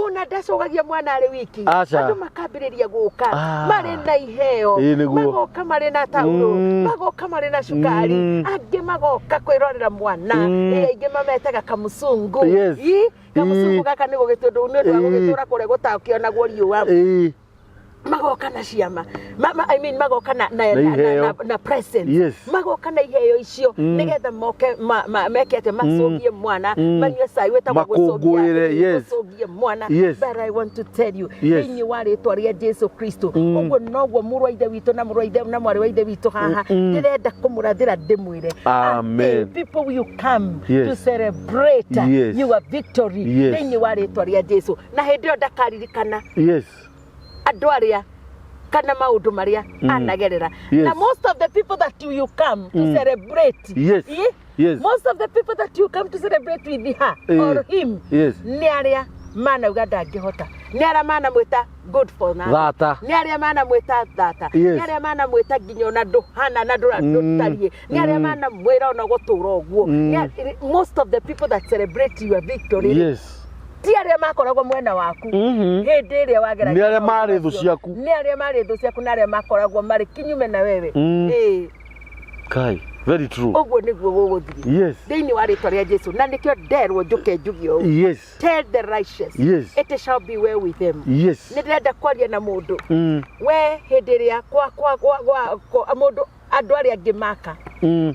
una ndacogagia mwana ari wiki andu makambiriria guka mari na iheo magoka mari na tauro magoka mari na shukari angi magoka kwirorera mwana ingi mametaga kamusungu kamusungu gaka nigo gitundu ni ndu gugitura kure gutakionagwo riua magoka na ciama magoka na present magoka na iheo icio nigetha moke mekete macogie mwana manywe cai wetagwo gucogie mwana but I want to tell you thiini wa ritwa ria Jesu Kristo uguo noguo muru wa ithe witu na muru wa ithe na mwari wa ithe witu haha ndirenda kumurathira ndimwire amen people will come to celebrate your victory thiini wa ritwa ria Jesu na hindi yo ndakaririkana andu aria kana maundu maria anagerera. Na most of the people that you come to celebrate, most of the people that you come to celebrate with her or him, ni aria manauga ndangihota, ni aria manamwita good for now, ni aria manamwita thata, ni aria manamwita nginya ona nduhana na ndutarie, ni aria manamwira ona gutura uguo. Most of the people that celebrate your victory, ti aria makoragwo mwena waku hindi iria wagera, ni aria mari thu ciaku, ni aria mari thu ciaku, na aria makoragwo mari kinyume na wewe. Kai, very true. Oguo niguo guguthiri thiini wa ritwa ria Jesu, na nikio nderwo njuke njugio. Tell the righteous, it shall be well with them. Ni ndirenda kwaria na mundu we hindi iria kwa mundu andu aria angi maka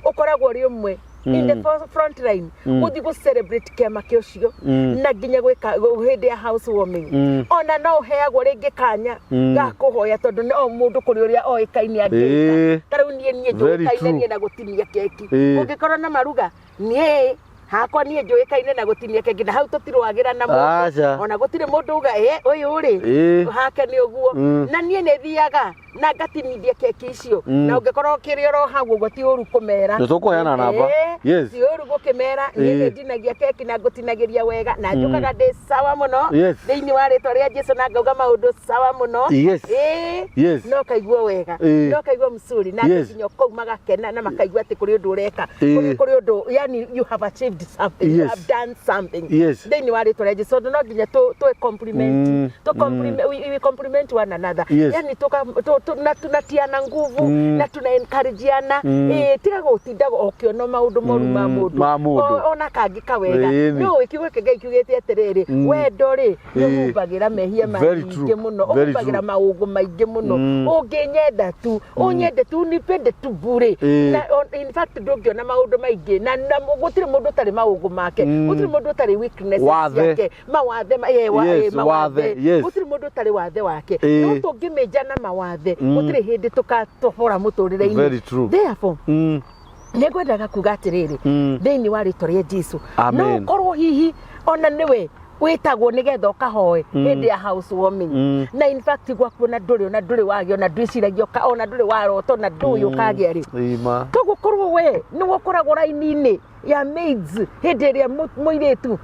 ukoragwo ri umwe in the front line uthi go celebrate kiama kio cio na nginya gwika hindi ya housewarming, ona no heagwo ringi kanya ga kuhoya tondu no mundu kuri uria oikaini angika tariu nie njukaine nie na gutinia keki ungikorwo na maruga nie hakwa nie njuikaine na gutinia keki na hau tutirwagira na mundu ona gutire mundu uga uyu ri hake ni uguo na nie ne thiaga na ngatinithia keki icio na ungikorwo kiri ro hau guti uru kumera tukuheana namba si uru gukimera nie ndinagia keki na gutinagiria wega na njukaga ndi sawa muno thiini wa ritwa ria Jesu na ngauga maundu sawa muno no kaigua wega no kaigua msuri na nginya kou magakena na makaigua ati kuri undu ureka kuri undu yani you have achieved something, you have done something. Thiini wa ritwa ria Jesu no nginya tu compliment we compliment one another, yani na tunatiana nguvu na tuna encourageana tiga gutinda okiono maundu moru ma mundu ona kangi kawega no ikiwe Ngai kiugete atiriri wendo ri nubagira mehia maingi muno ubagira maugo maingi muno unginyenda tu unyende tu nipende tu bure na in fact ndungiona maundu maingi na gutire mundu tari maugo make gutire mundu tari weakness yake mawathe gutire mundu tari wathe wake no tungimejana mawathe gutire hindi tukatohora muturire-ini. Therefore nigwendaga kuga atiriri thiini wa ritwa ria Jesu no korwo hihi ona niwe witagwo nigetha ukahoe hindi ya housewarming na in fact gwakuona nduri wagio na ndwiciragio ona nduri waroto na nduyu kagia ri togo korwo we ni wokoragwo raini-ini ya maids hindi ria muiritu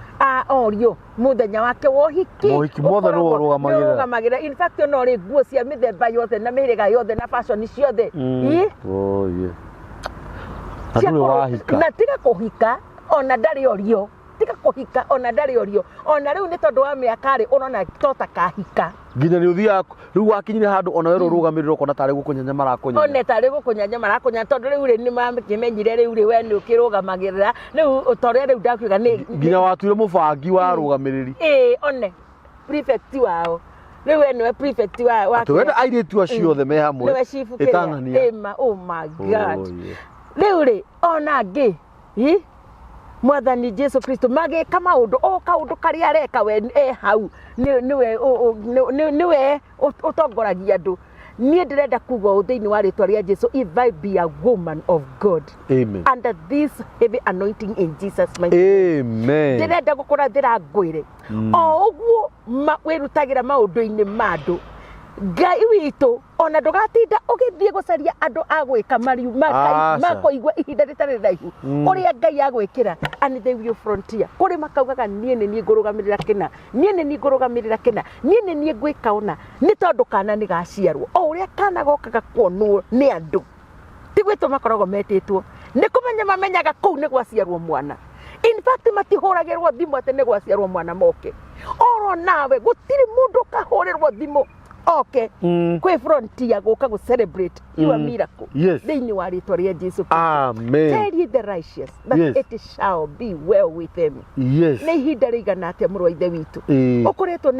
orio muthenya wake wohiki mothe no rugamagirira in fact no ri nguo cia mithemba yothe na mihiriga yothe na fashion ciothe na tiga kuhika ona ndari orio ona riu ni tondu wa miaka ri urona tota kahika nginya ni uthia riu wakinyire handu ona wero rugamirira kona tari gukunyanya marakunya ona tari gukunyanya marakunya tondu riu ri ni makimenyire riu ri we ni ukirugamagirira riu utoria riu ndakuga ni nginya watuire mubangi wa rugamiriri one prefect wao riu we ni prefect wa tuwenda airitu aciothe me hamwe itangania oh my god riu ri ona ngi Mwathani Jesu Kristo mage kama maundu kaundu karia areka we hau niwe utongoragia andu nie ndirenda kuga uthiini wa ritwa ria Jesu if I be a woman of God under this heavy anointing in Jesus mighty name ndirenda gukurathira ngwire o uguo wirutagira maundu-ini mandu Ngai witu ona ndugatinda ugithie gucaria andu agwika mariu makoigwa ihinda ritari raihu uria Ngai agwikira and they will frontier kuri makaugaga nie ni ngurugamirira kina nie ni ngwika ona ni tondu kana ni gaciarwo o uria kana gokaga kuonwo ni andu tigwitwo makoragwo metitwo ni kumenya mamenyaga kuu ni gwaciarwo mwana in fact matihuragirwo thimu ati ni gwaciarwo mwana moke oro nawe gutiri mundu kahurirwo thimu kwe frontier guka go celebrate your miracle thiini wa ritwa ria Jesu Kristo. Tell ye the righteous that it shall be well with them. Ni ihinda rigana atia muru wa ithe witu ukuretwo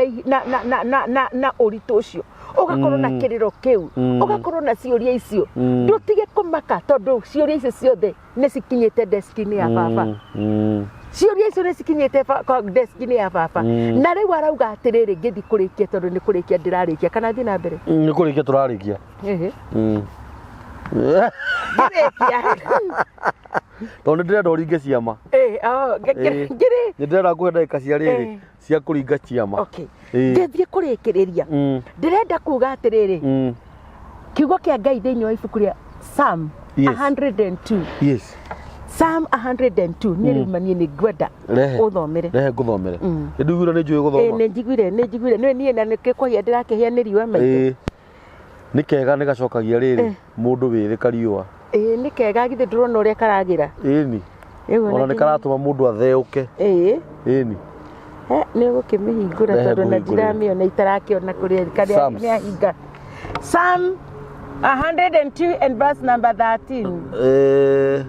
na uritu ucio ugakorwo na kiriro kiu ugakorwo na ciuria icio ndutige kumaka tondu ciuria icio ciothe ni cikinyite destiny ya baba ciuria icio ni cikinyite destiny ya baba na riu arauga atiriri ngithi kurikia tondu ni kurikia ndirarikia kana thi na mbere ni kurikia turarikia tondu ndirenda uringe ciama ngiri ndirenda kuhe ndagika cia riri cia kuringa ciama ngithie kurikiriria ndirenda kuga atiriri kiugo kia Ngai thĩinĩ wa ibuku rĩa Psalm 102. Yes. Psalm 102 nĩ rĩu manie nĩ ngwenda ũthomere. Rehe ngũthomere. Nĩnduire nĩ njũĩ gũthoma. Nĩnjiguire nĩ niĩ na nĩkĩkwagia ndĩrakĩhĩa nĩ riũa maitũ. Nĩ kega nĩ gacokagia rĩrĩ mũndũ wĩthĩ kariũa. Nĩ kega githĩ ndĩrona ũrĩa karagĩra. Ĩni. Ona nĩ karatũma mũndũ atheũke. Ĩni. Nĩ gũkĩmĩhingũra tondũ na ndiramĩona itarakĩona kũrĩa karĩa nĩ ahinga. Psalm 102 and verse number 13.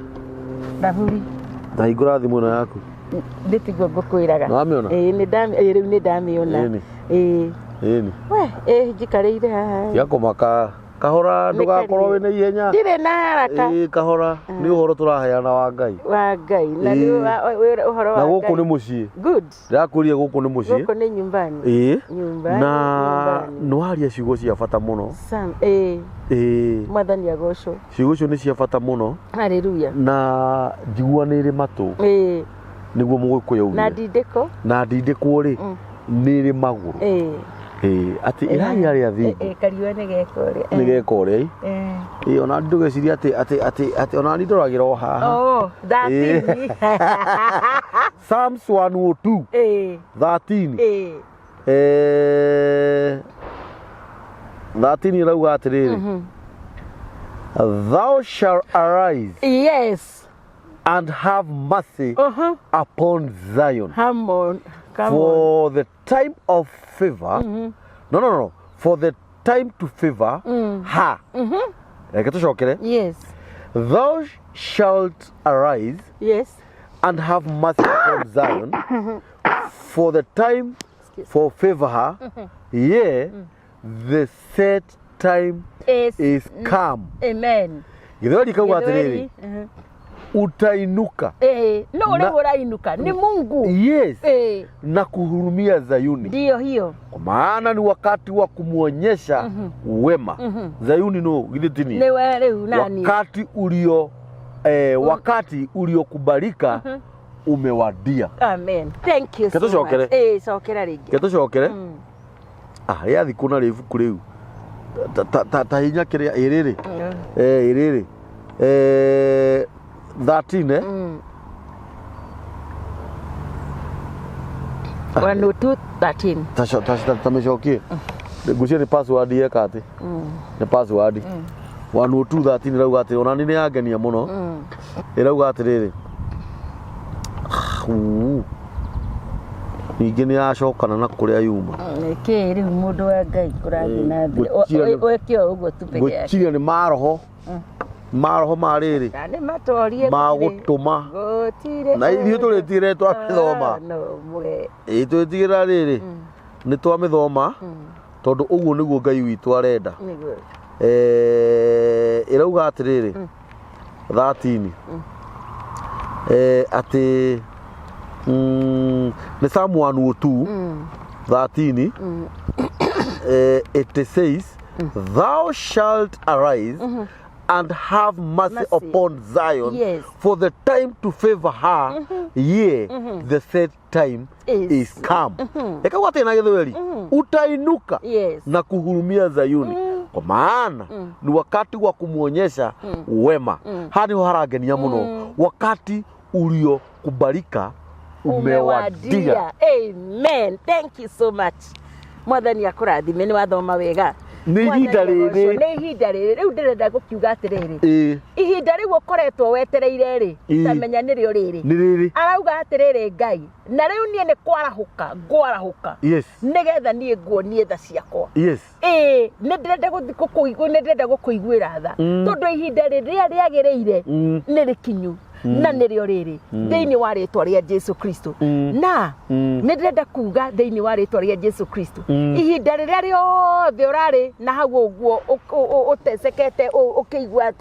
Ndahuri. Ndahingũra thimũ ĩno yaku. Ndĩtigwo ngũkwĩraga. Nĩwamĩona? Rĩu nĩ ndamĩona. Ĩni. Njikarĩire haha. Yakũmaka kahora ndũgakorwo wĩna ihenya. Ndirĩ na haraka. Kahora nĩ ũhoro tũraheana wa Ngai. Wa Ngai. Na nĩ ũhoro wa Ngai. Na gũkũ nĩ mũciĩ. Good. Ndakũria gũkũ nĩ mũciĩ. Gũkũ nĩ nyumbani. Nyumbani. Na nĩwaria ciugo cia bata mũno. Mwathani agocwo. Ciugo icio nĩ cia bata mũno. Hallelujah. Na njigua nĩ irĩ matũ. Nĩguo Mũgĩkũyũ augire. Na ndindĩko. Na ndindĩko rĩ nĩ irĩ magũrũ. Ati ĩrarĩa rĩa thingo. Kariũa nĩ geka ũrĩa. Nĩ geka ũrĩa. Ona ndũgeciria atĩ ona nĩ ndoragĩra o haha. That is. Psalms 102. 13. 13 irauga atĩrĩrĩ. Thou shalt arise. Yes. And have mercy upon Zion. For the time of favor. No. For the time to favor her. Yes. Thou shalt arise. Yes. And have mercy upon Zion. For the time for favor her. The set time is come. Amen. Githweri kauga atĩrĩrĩ. Utainuka. No ule urainuka ni Mungu. Yes. Na kuhurumia Zayuni. Ndio hiyo. Kwa maana ni wakati wa kumuonyesha wema. Zayuni no githitini. Ni wewe nani? Wakati uliokubalika umewadia. Amen. Thank you so much. Ketocokere. Cokera ringi. Ketocokere. Yathi kuna rĩ ibuku rĩu. Ta hinya kĩrĩa ĩrĩrĩ. Ĩrĩrĩ. 13 102:13. Tamĩcokie. Ngucia nĩ password yeka atĩ. Nĩ password. 102:13 irauga atĩ ona nĩ yangenia mũno. Irauga atĩrĩrĩ. Ningĩ nĩ yacokana na kũrĩa yuma. Nĩkĩ rĩu mũndũ wa Ngai kũrathiĩ na thĩ. Wekio ũguo tu peke yake. Gũtirĩ nĩ maroho. Maroho marĩrĩ. Nĩ matorie. Magũtũma. Na ithuĩ tũrĩtigĩre twamĩthoma. Twĩtigĩra rĩrĩ. Nĩ twamĩthoma. Tondũ ũguo nĩguo Ngai witũ arenda. Ĩrauga atĩrĩrĩ. 13. Atĩ nĩ Psalm 102. 13. It says, Thou shalt arise and have mercy upon Zion, for the time to favor her, the set time is come. Eka wate na githweri, utainuka na kuhurumia Zayuni, kwa maana ni wakati wa kumuonyesha wema. Hani haragenia muno, wakati uliokubalika umewadia. Amen. Thank you so much. Mwathani akũrathime nĩ wathoma wega. Nĩ ihinda rĩrĩ. Nĩ ihinda rĩrĩ. Rĩu ndĩrenda gũkiuga atĩrĩrĩ. Ihinda rĩu ũkoretwo wetereire rĩ. Tamenya nĩrĩo rĩrĩ. Nĩ rĩrĩ. Arauga atĩrĩrĩ Ngai. Na rĩu niĩ nĩ ngwarahũka. Yes. Nĩgetha niĩ nguonie tha ciakwa. Yes. Nĩ ndĩrenda gũkũiguĩra tha. Tondũ ihinda rĩrĩa rĩagĩrĩire nĩ rĩkinyu. Na nĩrĩo rĩrĩ thĩinĩ wa rĩtwa rĩa Jesu Kristo. Na nĩ ndĩrenda kuga thĩinĩ wa rĩtwa rĩa Jesu Kristo. Ihinda rĩrĩa rĩothe ũrarĩ na hau ũguo ũtecekete ũkĩigua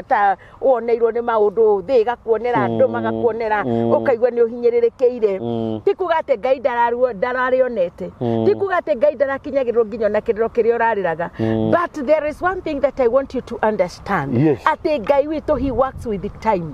ta woneirwo nĩ maũndũ thĩ gakuonera andũ magakuonera ũkaigua nĩ ũhinyĩrĩrĩkĩire. Ti kuga atĩ Ngai ndararĩonete. Ti kuga atĩ Ngai ndarakinyagĩrwo nginya na kĩrĩro kĩrĩa ũrarĩraga. But there is one thing that I want you to understand. Atĩ Ngai witũ he works with the time.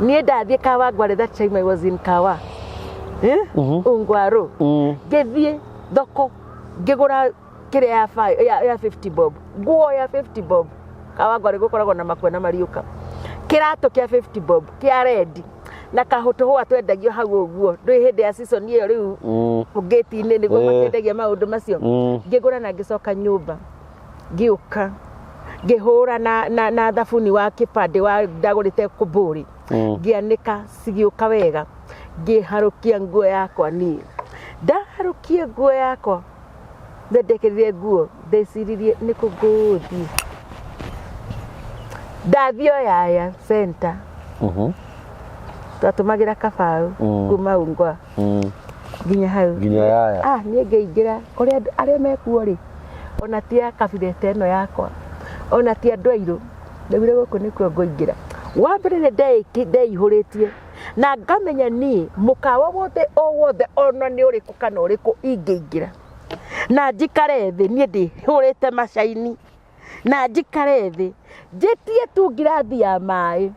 Niĩ ndathiĩ Kawangware, that time I was in Kawa. Ungwaru. Ngĩthiĩ thoko ngĩgũra kĩrĩa ya 50 bob. Nguo ya 50 bob. Kawangware gũkoragwo na makwena mariũka. Kĩratũ kĩa 50 bob kĩa red. Na kahũtũhũa twendagio hau ũguo. Ndũĩ hĩndĩ ya season ĩyo rĩu gate-inĩ nĩguo makĩendagia maũndũ macio. Ngĩgũra na ngĩcoka nyũmba. Ngĩũka. Ngĩhũra na thabuni wa kĩbande wa ndagũrĩte kũmbũri. Ngĩanĩka cigĩũka wega. Ngĩharũkia nguo yakwa niĩ. Ndaharũkia nguo yakwa. Ndekĩrire nguo ndeciririe nĩ kũngũthiĩ. Ndathiĩ Yaya center. Twatũmagĩra kabaũ kuma Ungwa nginya hau. Nginya Yaya. Niĩ ngĩingĩra kũrĩa arĩa mekuo rĩ. Ona ti kabirete ĩno yakwa. Ona ti andũ airũ. Ndagire gũkũ nĩkuo ngũingĩra. Wa mbere nĩ ndeihũrĩtie na ngamenya niĩ mũkawa wothe ona nĩ ũrĩkũ kana ũrĩkũ ingĩingĩra. Na njikare thĩ niĩ ndĩhũrĩte macaini. Na njikare thĩ njĩtie tu ngirathi ya maĩ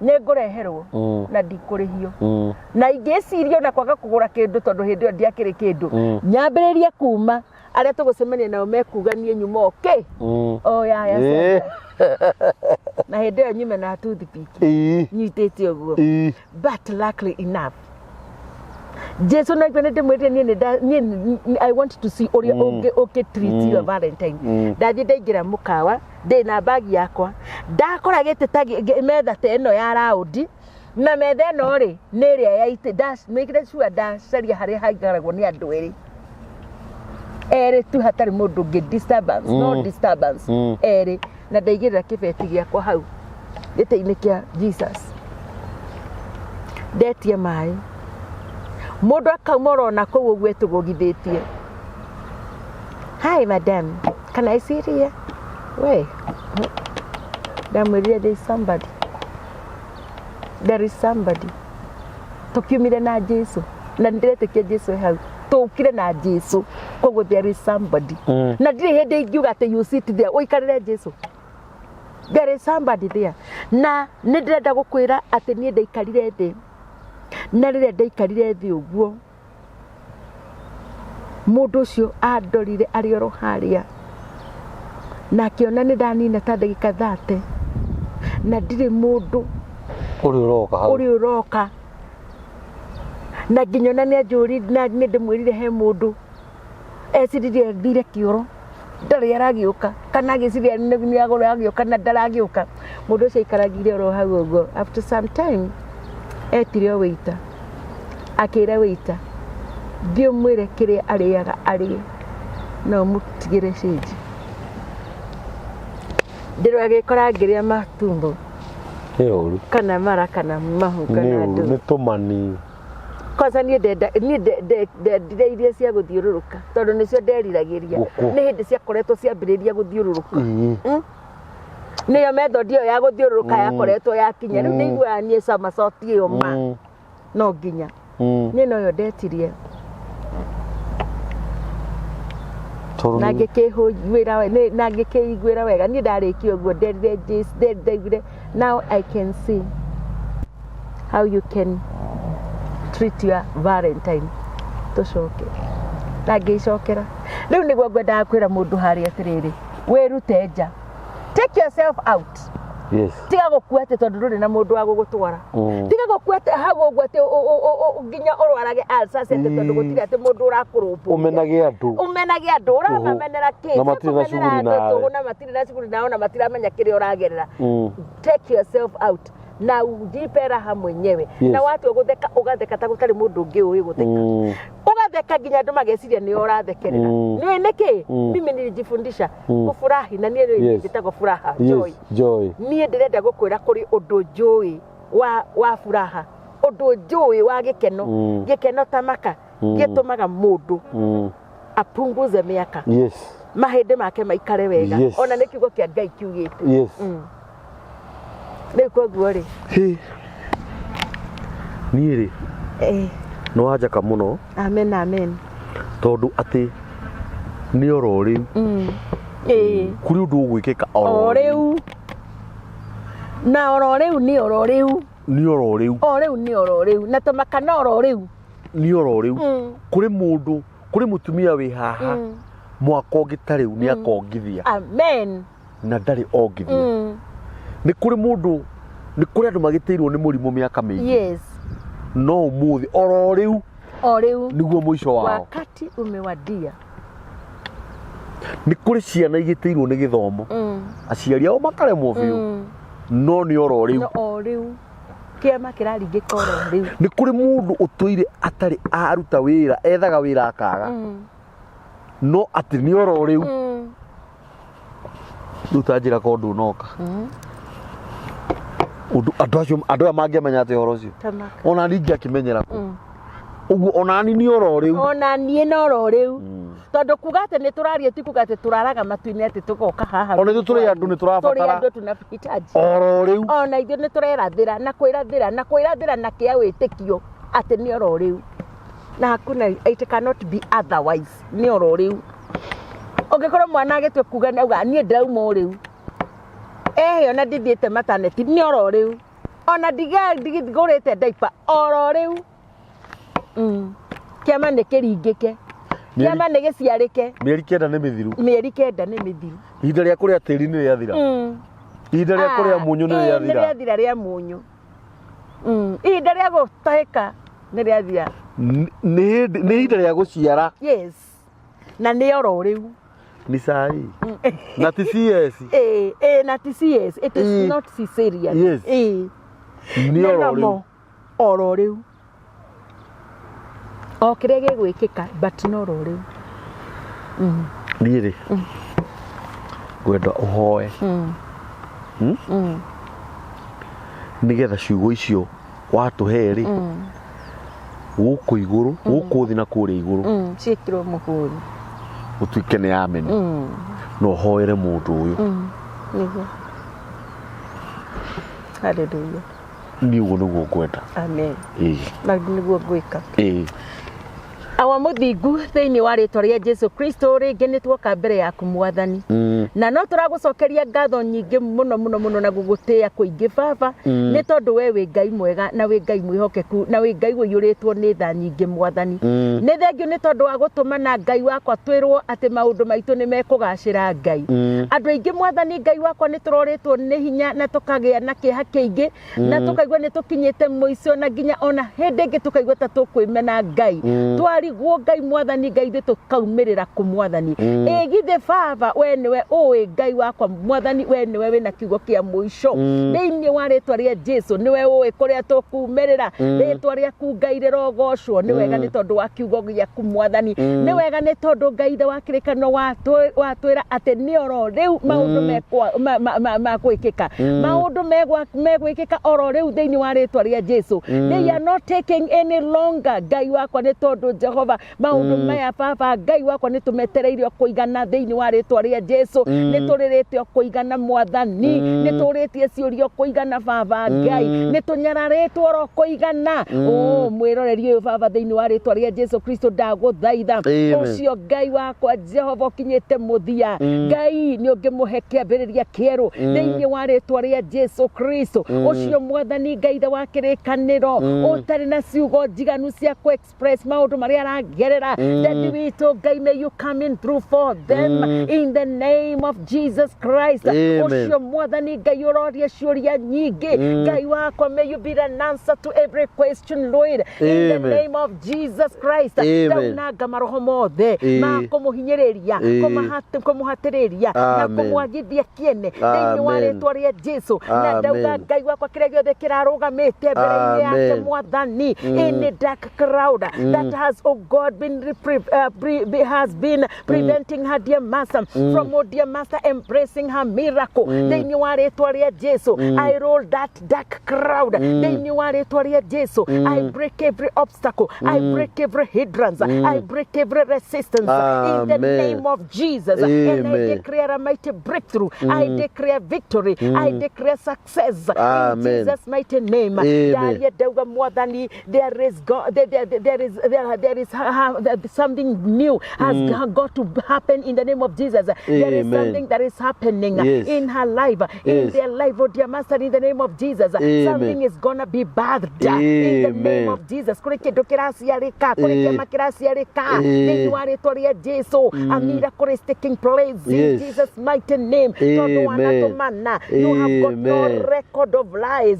nĩ ngũreherwo na ndikũrĩhio. Na ingĩcirio na kwaga kũgũra kĩndũ tondũ hĩndĩ ĩyo ndiakĩrĩ kĩndũ. Nyambĩrĩrie kuma arĩa tũgũcemania nao mekuganie nyuma oke. Yaya. Na hĩndĩ ĩyo nyume na toothpick. Nyitĩte ũguo. But luckily enough. Jesu na kwene ndĩmwĩrire niĩ I want to see ũrĩa ũngĩ-treat your Valentine. Ndathiĩ ndaingĩra mũkawa ndĩ na bagi yakwa. Ndakora gĩtĩ metha ta ĩno ya raundi. Na metha ĩno rĩ nĩ ĩrĩa ya itĩ. Make sure ndacaria harĩa haikaragwo nĩ andũ erĩ. Erĩ tu hatarĩ mũndũ ũngĩ disturbance. No disturbance. Erĩ. Na ndaigĩrĩra kĩbeti gĩakwa hau gĩtĩ-inĩ kĩa Jesus. Ndetie maĩ. Mũndũ akauma ona kũu ũguo tũgũgithĩtie. Hi madam, can I sit here? Wait. Ndamwĩrire there is somebody. There is somebody. Tũkiumire na Jesu. Na ndĩretĩkia Jesu hau. Tũkire na Jesu. Koguo there is somebody. Na ndirĩ hĩndĩ ingiuga atĩ you sit there. Ũikarĩre Jesu. There is somebody there. Na nĩ ndĩrenda gũkwĩra atĩ niĩ ndaikarire thĩ. Na rĩrĩa ndaikarire thĩ ũguo mũndũ ũcio andorire arĩ oro harĩa na akĩona nĩ ndanina ta ndagĩka 30 na ndirĩ mũndũ ũrĩ ũroka na nginyona nĩ anjũrire na nĩ ndĩmwĩrire he mũndũ eciririe thire kĩoro ndarĩ aragĩũka kana agĩciria nĩ agũragĩũka na ndaragĩũka. Mũndũ ũcio aikaragire oro hau ũguo. After some time etire waiter. Akĩra waiter thiĩ ũmwĩre kĩrĩa arĩaga arĩe na ũmũtigĩre change. Ndĩrwa gĩkora ngĩrĩa matumbo kana mara kana mahu kana andũ nĩ tũmani. Kwanza niĩ ndendire iria cia gũthiũrũrũka tondũ nĩcio nderiragĩria. Nĩ hĩndĩ ciakoretwo ciambĩrĩria gũthiũrũrũka. Nĩyo method ĩyo ya gũthiũrũrũka yakoretwo yakinya. Rĩu nĩiguaga niĩ cama sauti ĩyo ma no nginya niĩ noyo ndetirie. Na ngĩkĩiguĩra wega niĩ ndarĩkia ũguo nderire now I can see how you can treat your Valentine. Tũcoke na ngĩcokera. Rĩu nĩguo ngwendaga kwĩra mũndũ harĩa atĩrĩrĩ wĩrute nja. Take yourself out. Yes. Tiga gũkua atĩ tondũ ndũrĩ na mũndũ wa gũgũtwara. Tiga gũkua atĩ hau ũguo atĩ nginya ũrwarage ulcers atĩ tondũ gũtirĩ atĩ mũndũ ũrakũrũmbũiya. Ũmenage andũ ũramamenera kĩ? Na matirĩ na shughuli nawe. Na matirĩ na shughuli nao na matiramenya kĩrĩa ũragerera. Take yourself out. Na ujipe raha mwenyewe. Na watu ũgatheka ta gũtarĩ mũndũ ũngĩ ũĩ gũtheka. Ũgatheka nginya andũ mageciria nĩ ũrathekerera. Nĩ nĩkĩ? Mimi nilijifundisha kufurahi na niĩ njĩtagwo furaha, joy. Niĩ ndĩrenda gũkwĩra kũrĩ ũndũ njũĩ wa furaha. Ũndũ njũĩ wa gĩkeno. Gĩkeno ta maka gĩtũmaga mũndũ apunguze mĩaka. Mahĩndĩ make maikare wega. Ona nĩ kiugo kĩa Ngai kiugĩte. Rĩu koguo rĩ niĩ rĩ nĩ wanjaka mũno. Amen. Tondũ atĩ nĩ oro rĩu kũrĩ ũndũ ũgwĩkĩka oro rĩu. Na oro rĩu nĩ oro rĩu. ni oro riu ni oro riu na tumakana oro riu ni oro riu kuri mundu kuri mutumia wi haha mwaka ngitariu ni akongithia amen na ndari ongithia ni kuri mundu ni kuri andu magiteirwo ni murimu miaka mingi yes no umuthi oro riu niguo mwisho wao wakati umewadia ni kuri ciana igiteirwo ni githomo aciari ao makaremwo biu no ni oro riu kiama kiraringika oro riu ni kuri mundu utuire atari aruta wira ethaga wira akaga no ati ni oro riu rutanjira ko ndunoka andu aya mangiamenya ati oro ucio ona ningi akimenyera ku uguo ona ni oro riu ona nie no oro riu tondu kuga ati ni turaria ti kuga ati turaraga matuini ati tugoka haha ona ithu turi andu ni turabatara turi andu tunahitaji oro riu ona ithu ni turerathira na kwirathira na kia witikio ati ni oro riu na hakuna it cannot be otherwise ni oro riu ongikorwo mwana agitwe kuga nauga nie ndauma riu ona ndithiete maternity ni oro riu ona ndigurite diaper oro riu kiama ni kiringike kiama ni giciarike mieri kenda ni mithiru ihinda ria kuria tiri ni riathira ihinda ria kuria munyu ni riathira ria munyu ihinda ria gutahika ni riathira ni ihinda ria guciara yes na ni oro riu ni sai na ti CS na ti CS it is not cesarean yes ni oro riu o kire gigwikika but no oro riu niĩ ngwenda ũhoe nigetha ciugo icio watũhe rĩ gũkũ igũrũ gũkũ thĩ na kũrĩa igũrũ ciĩkĩrwo mũhũri ũtuĩke nĩ ameni no ũhoere mũndũ ũyũ nĩguo haleluya niĩ ũguo nĩguo ngwenda amen na nĩguo ngwĩka awa muthingu thiini wa ritwa ria Jesu Kristo ringi ni twoka mbere yaku mwathani na no turagucokeria ngatho nyingi muno na gugutia kuingi baba ni tondu we wi Ngai mwega na wi Ngai mwihokeku na wi Ngai wiyuritwo ni tha nyingi mwathani ni thengio ni tondu wa gutuma na Ngai wakwa twirwo ati maundu maitu ni mekugacira Ngai andu aingi mwathani Ngai wakwa ni turoritwo ni hinya na tukagia na kiha kiingi na tukaigwa ni tukinyite muico na nginya ona hindi ingi tukaigwa ta tukwimena Ngai twari guo Ngai mwathani Ngai ithu tukaumirira ku mwathani githe baba we niwe uwi Ngai wakwa mwathani we niwe wina kiugo kia muico thiini wa ritwa ria Jesu niwe uwi kuria tukumirira ritwa riaku Ngai rirogocwo ni wega ni tondu wa kiugo giaku mwathani ni wega ni tondu Ngai ithe wa kirikano watwira ati ni oro riu maundu megwikika maundu megwikika oro riu thiini wa ritwa ria Jesu they are not taking any longer Ngai wakwa ni tondu Jehova maundu maya baba Ngai wakwa ni tumetereirio kuigana thiini wa ritwa ria Jesu ni turirite kuigana mwathani ni turitie ciurio kuigana baba Ngai ni tunyararitwo oro kuigana mwiroreri uyu baba thiini wa ritwa ria Jesu Kristo ndaguthaitha ucio Ngai wakwa Jehova kinyite muthia Ngai ni ungimuhe kiambiriria kieru thiini wa ritwa ria Jesu Kristo ucio mwathani Ngai tha wa kirikaniro utari na ciugo njiganu cia ku express maundu maria aragerera that we to Ngai may you come in through for them in the name of Jesus Christ ucio mwathani Ngai uroria ciuria nyingi Ngai wakwa may you be an answer to every question Lord in the name of Jesus Christ ndaunanga maroho mothe ma kumuhinyiriria kumuhatiriria na kumwagithia kiene thiini wa ritwa ria Jesu na ndauga Ngai wakwa kiria giothe kirarugamite mbere-ini yake mwathani in dark crowd that has God has been preventing her dear master from dear master embracing her miracle thiini wa ritwa ria Jesu I roll that dark crowd thiini wa ritwa ria Jesu I break every obstacle I break every hindrance I break every resistance in the name of Jesus and I declare a mighty breakthrough I declare victory I declare success in Jesus mighty name there is God there there is something new has got to happen in the name of Jesus. There is something that is happening in her life, in their life, oh dear Master, in the name of Jesus. Something is gonna be birthed in the name of Jesus. A miracle is taking place in Jesus' mighty name. You have got no record of lies.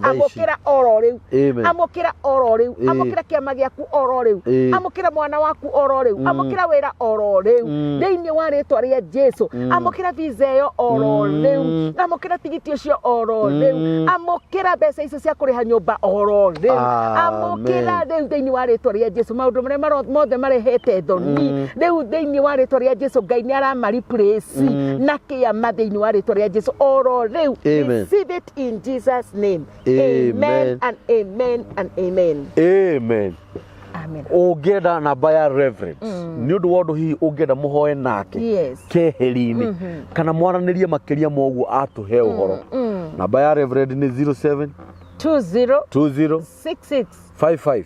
Amokira ororeu amokira ororeu amokira kiama giaku ororeu amokira mwana waku ororeu amokira wera ororeu thĩinĩ wa rĩtwa rĩa Jesu amokira visa ĩyo ororeu amokira tigiti ũcio ororeu amokira mbeca icio cia kũrĩha nyũmba ororeu amokira rĩu thĩinĩ wa rĩtwa rĩa Jesu maũndũ marĩa mothe marehete thoni rĩu thĩinĩ wa rĩtwa rĩa Jesu Ngai nĩ aramariplace na kĩama thĩinĩ wa rĩtwa rĩa Jesu ororeu. Receive it in Jesus' name. Amen and amen and amen. Amen. Amen. Ungenda namba ya reverend ni undu wondu hihi ungenda muhoe nake keheri-ini kana mwaranirie makiria moguo atuhe uhoro. Namba ya reverend ni 07 20 66 55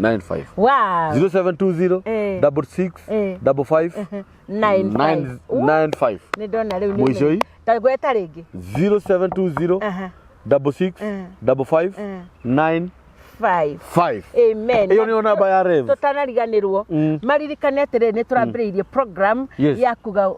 95. Wow. 0720 66 55 95. Ni dona leo ni mwisho hii tagweta rigi 0720 66 55 95. Amen. Iyo ni namba ya rev tutanariganirwo maririkane atirĩ nĩ tũrambĩrĩirie program ya kuga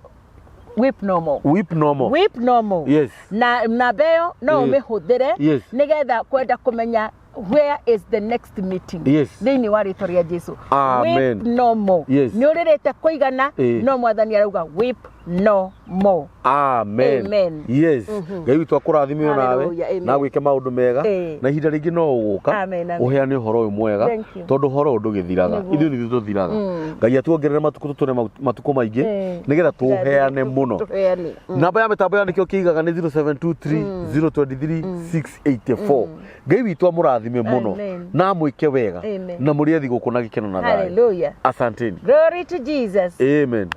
whip normal. Yes. Na namba ĩyo no ũmĩhũthĩre nĩgetha kwenda kũmenya where is the next meeting. Thĩinĩ wa rĩtwa rĩa Jesu. Whip normal. Nĩ ũrĩrĩte kũigana no mwathani arauga whip no more. Amen. Yes. Ngai witũ akũrathime nawe na gwĩke maũndũ mega na ihinda rĩngĩ no ũgũka ũheane ũhoro ũyũ mwega tondũ ũhoro ũyũ ndũgĩthiraga ithuĩ nĩ tũthiraga. Ngai atuongerere matukũ tũtũre matukũ maingĩ nĩgetha tũheane mũno. Namba ya mĩtambo ya nĩkĩo kĩigaga nĩ 0723 023 684. Ngai witũ amũrathime mũno na mwĩke wega na mũrĩethi gũkũ na gĩkeno na thayũ. Asanteni. Glory to Jesus. Amen.